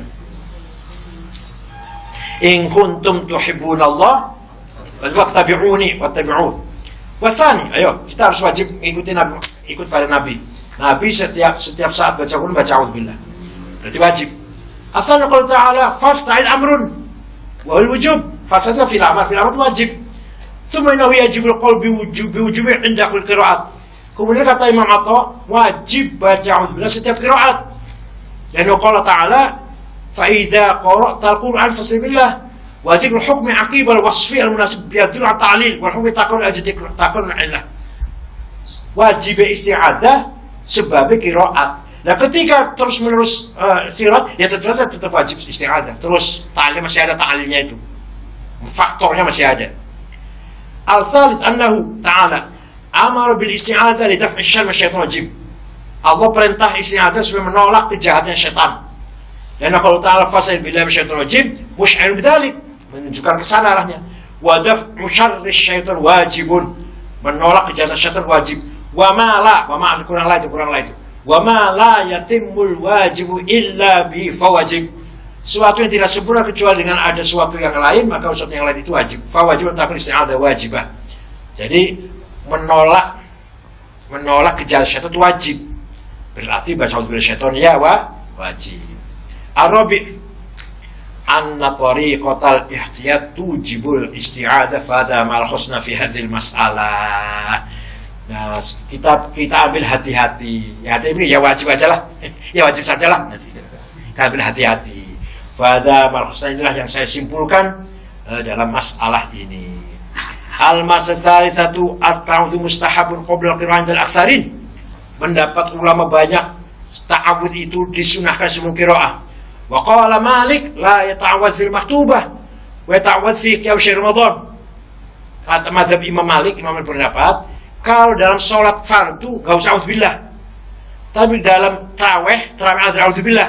In kuntum tuhibbunallah fattabi'uni wattabi'uh. Wathani, ayo kita harus wajib ikuti Nabi, ikut pada Nabi. Nabi setiap saat baca Quran baca auzubillah. Berarti wajib. Athana qala ta'ala fasta'id amrun wa al wujub. Fasta'id fil amal wajib. Tsumma innahu yajibul qawl biwujubi 'inda kulli qira'at. Kemudian kata Imam Atha, wajib baca auzubillah setiap qiraat. Dan Allah Ta'ala فَإِذَا قَرَأْتَ الْقُرْآنَ فَاسْتَعِذْ بِاللَّهِ وَذِكْرُ الْحُكْمِ عَقِيبَ الْوَصْفِ الْمُنَاسِبِ يَدُلُّ عَلَى التَّعْلِيلِ وَالْحُكْمِ تَكُونُ الْعِلَّةِ. Wajib isti'adzah sebab qiraat. Nah, ketika terus menerus sirat, ya tentu saja tetap wajib isti'adzah. Terus ta'lil masih ada ta'lilnya itu. Faktornya masih ada. Al-thalith annahu ta'ala amara bil isti'adzah li daf'i syarri syaitan rajim. Allah perintah isti'adzah supaya menolak kejahatan syaitan. Dan kalau Ta'ala fasal billahi minasyaitonir rajim musy'ir bidzalik, menunjukkan kesana arahnya. Wa daf'u syarri syaitan wajibun, menolak kejahatan syaitan wajib. Wa ma kurang lah itu. Wa ma la yatimmul wajibu illa bi fawajib. Sesuatu yang tidak sempurna kecuali dengan ada sesuatu yang lain, maka sesuatu yang lain itu wajib. Fawajib takun isti'adzah wajibah. Jadi menolak kejahatan syaitan itu wajib. Berarti baca auzubillahi syaitan ya wajib. Arabi anna tariqatal ihtiyat tujibul isti'adzah fadha ma'al husna fi hadhil mas'alah. Nah, kita ambil hati-hati. Ya ini ya wajib ajalah. Ya wajib sajalah. Kita ambil hati-hati. Fadha ma'al husna, inilah yang saya simpulkan dalam masalah ini. Al-masalah satu at-ta'awudhu mustahabun qabla qira'ah al-aktsarin. Mendapat ulama banyak ta'awudz itu disunahkan sebelum qira'ah. Wa qala Malik la yata'awwadz fil maktubah wa yata'awwadz fi qiyam syahr Ramadan. Kata mazhab Imam Malik, Imam berpendapat kalau dalam sholat fardu enggak usah auzubillah. Tapi dalam tarawih auzubillah.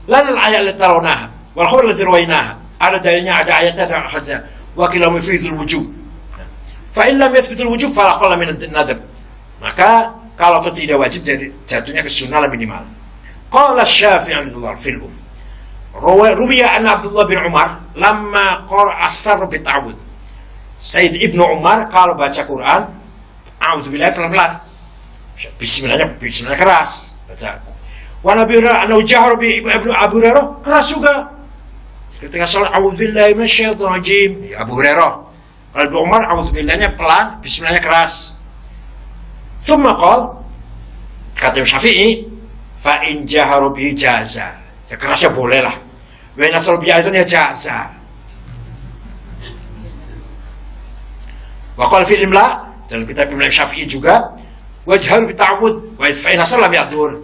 Lan al-ayat allati tarawnaha wal khabar allati rawainaha. Ada dalilnya, ada ayatnya, ada hadisnya. Wa kilamu fidul wujub. Fa in lam yathbutul wujub fala qalla min ad-nadab. Maka kalau itu tidak wajib, jadi jatuhnya ke sunnah minimal. Qala Syafi'i radhiyallahu anhu Rubiya an Abdullah bin Umar lama qara'a as-sarr bi ta'awudz. Sayyid Ibnu Umar kalau baca Quran a'udzubillahi pelan-pelan. Bismillahnya keras baca. Wa Nabi annahu jahara bi Abu Hurairah keras juga. Ketika salat a'udzubillahi minasyaitonir rajim, ya Abu Hurairah. Kalau Ibnu Umar a'udzubillahnya pelan, bismillahnya keras. Tsumma qala, kata Syafi'i, fa in jaharu bi jaza. Ya kerasnya boleh lah. Wa in asru bi itu ya jaza. Wa qala fil imla, dalam kitab Imam Syafi'i juga, wajharu bi ta'awudz wa fa in asru lam yadur.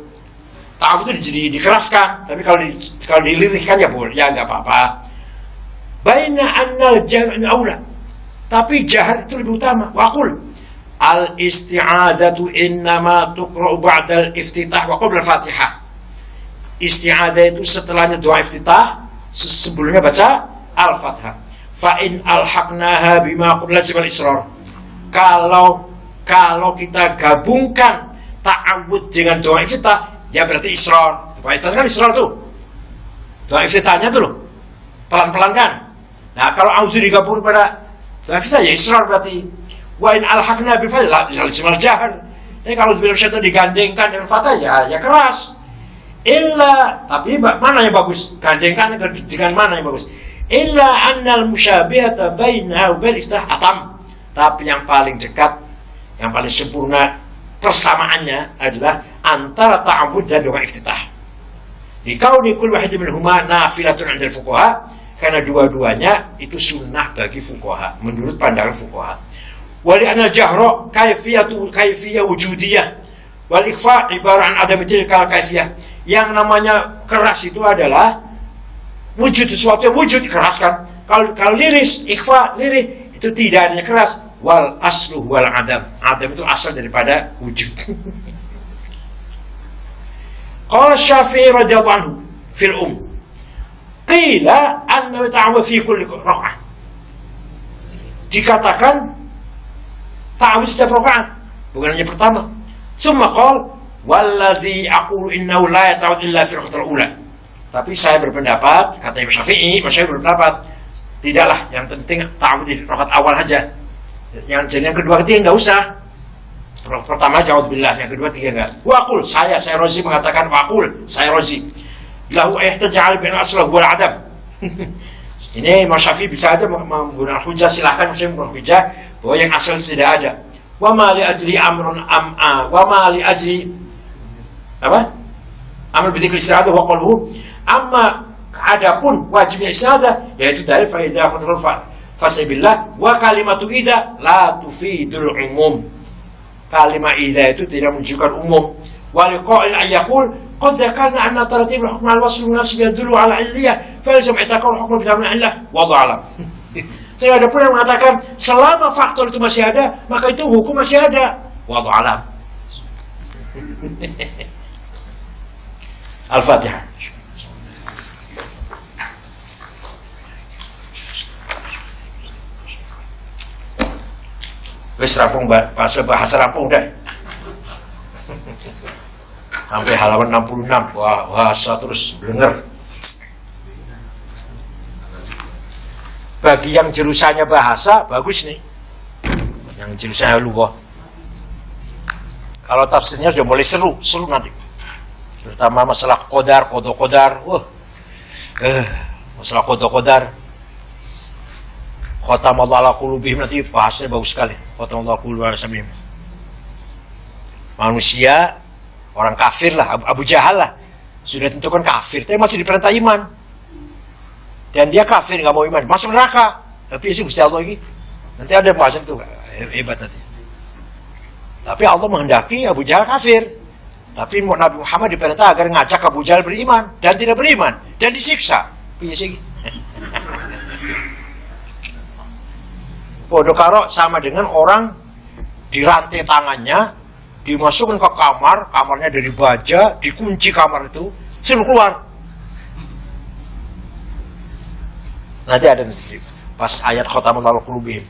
Ta'awudz itu dikeraskan, tapi kalau dilirihkan ya boleh, ya enggak apa-apa. Baina annal jahr aula. Tapi jahar itu lebih utama. Wa qul al-isti'adzatu innama tuqra'u ba'da al-iftitah wa qabla al-Fatihah. Isti'adzah itu setelahnya doa iftitah, sebelumnya baca Al-Fatihah. Fa in alhaqnaha bima qabla al-israr. Kalau kita gabungkan ta'awudz dengan doa iftitah, ya berarti israr. Doa iftitah kan israr tuh. Doa iftitahnya tuh loh. Pelan-pelan kan? Nah, kalau auzu digabung pada doa iftitah ya israr berarti. Wa in alhaqna bil fatihah la jahr. Tapi kalau bilang syaitan digandengkan dengan fatihah ya keras. Illa, tapi mana yang bagus? Gandengkan dengan mana yang bagus? Illa annal musyabihata bainaha wa bain iftitah atam. Tapi yang paling dekat, yang paling sempurna persamaannya adalah antara ta'awud dan doa iftitah. Likauni kulli wahidin minhuma nafilatun 'indal fuqaha, karena dua-duanya itu sunnah bagi fuqaha menurut pandangan fuqaha. Wa li anna al-jahra kaifiyah wujudiyah wal ikhfa ibarat an adam tilkal kaifiyah. Yang namanya keras itu adalah wujud sesuatu yang wujud keras kan. Kalau liris, ikhfa, lirih itu tidak adanya keras. Wal asluh wal adam. Adam itu asal daripada wujud. Qala Syafi'i radhiyallahu anhu fil qila anna ta'awudh fi kulli rak'ah. Dikatakan ta'awudz setiap rakaat, bukan hanya pertama. Tsumma qala walladzi aqulu innahu la yata'awudz illa fi rak'atil ula. Tapi saya berpendapat, kata Imam Syafi'i, berpendapat tidaklah, yang penting ta'awudz di rakaat awal saja. Yang kedua ketiga enggak usah. Pertama ja'udzubillah, yang kedua tiga enggak. Waqul, saya Rozi mengatakan waqul, saya Rozi. Lahu ihtajal bin aslahu wal adam. Ini Imam Syafi'i bisa aja menggunakan hujah, silahkan Muslim menggunakan hujah bahwa yang asal itu tidak ada. Wa ma li ajli amrun wa ma li ajli apa? Amal bidzikri istirahat wa qawluhu amma adapun wajibnya istirahat yaitu dari fa idza khudul fasabillah wa kalimatu idza la tufidul umum. Kalimat idza itu tidak menunjukkan umum. Wa liqa'il ayaqul qad dzakarna anna taratib al-hukm al-wasl munasib yadullu ala illiyah fa ilzam i'taqal hukm bi illah wallahu a'lam. Tapi ada pun yang mengatakan selama faktor itu masih ada, maka itu hukum masih ada. Wallahu a'lam. Al-Fatihah. Wis rampung bahasa rampung dah. Sampai halaman 66. Wah, bahasa terus denger. Bagi yang jurusannya bahasa bagus nih. Yang jurusannya lughah. Kalau tafsirnya sudah mulai seru nanti. Terutama masalah qadar. Masalah qadar. Khatamallahu ala qulubihim, nanti bahasnya bagus sekali. Khatamallahu ala qulubihim. Manusia, orang kafir lah, Abu Jahal lah, sudah tentukan kafir, tapi masih diperintah iman. Dan dia kafir, nggak mau iman, masuk neraka. Tapi sih Gusti Allah lagi. Nanti ada bahasan itu hebat nanti. Tapi Allah menghendaki Abu Jahal kafir. Tapi Nabi Muhammad diperintah agar ngajak Abu Jahal beriman dan tidak beriman dan disiksa. Iya sih. Bodoh karo sama dengan orang dirantai tangannya, dimasukkan ke kamar, kamarnya dari baja, dikunci kamar itu, suruh keluar. Nanti ada pas ayat khatamallahu ala qulubihim.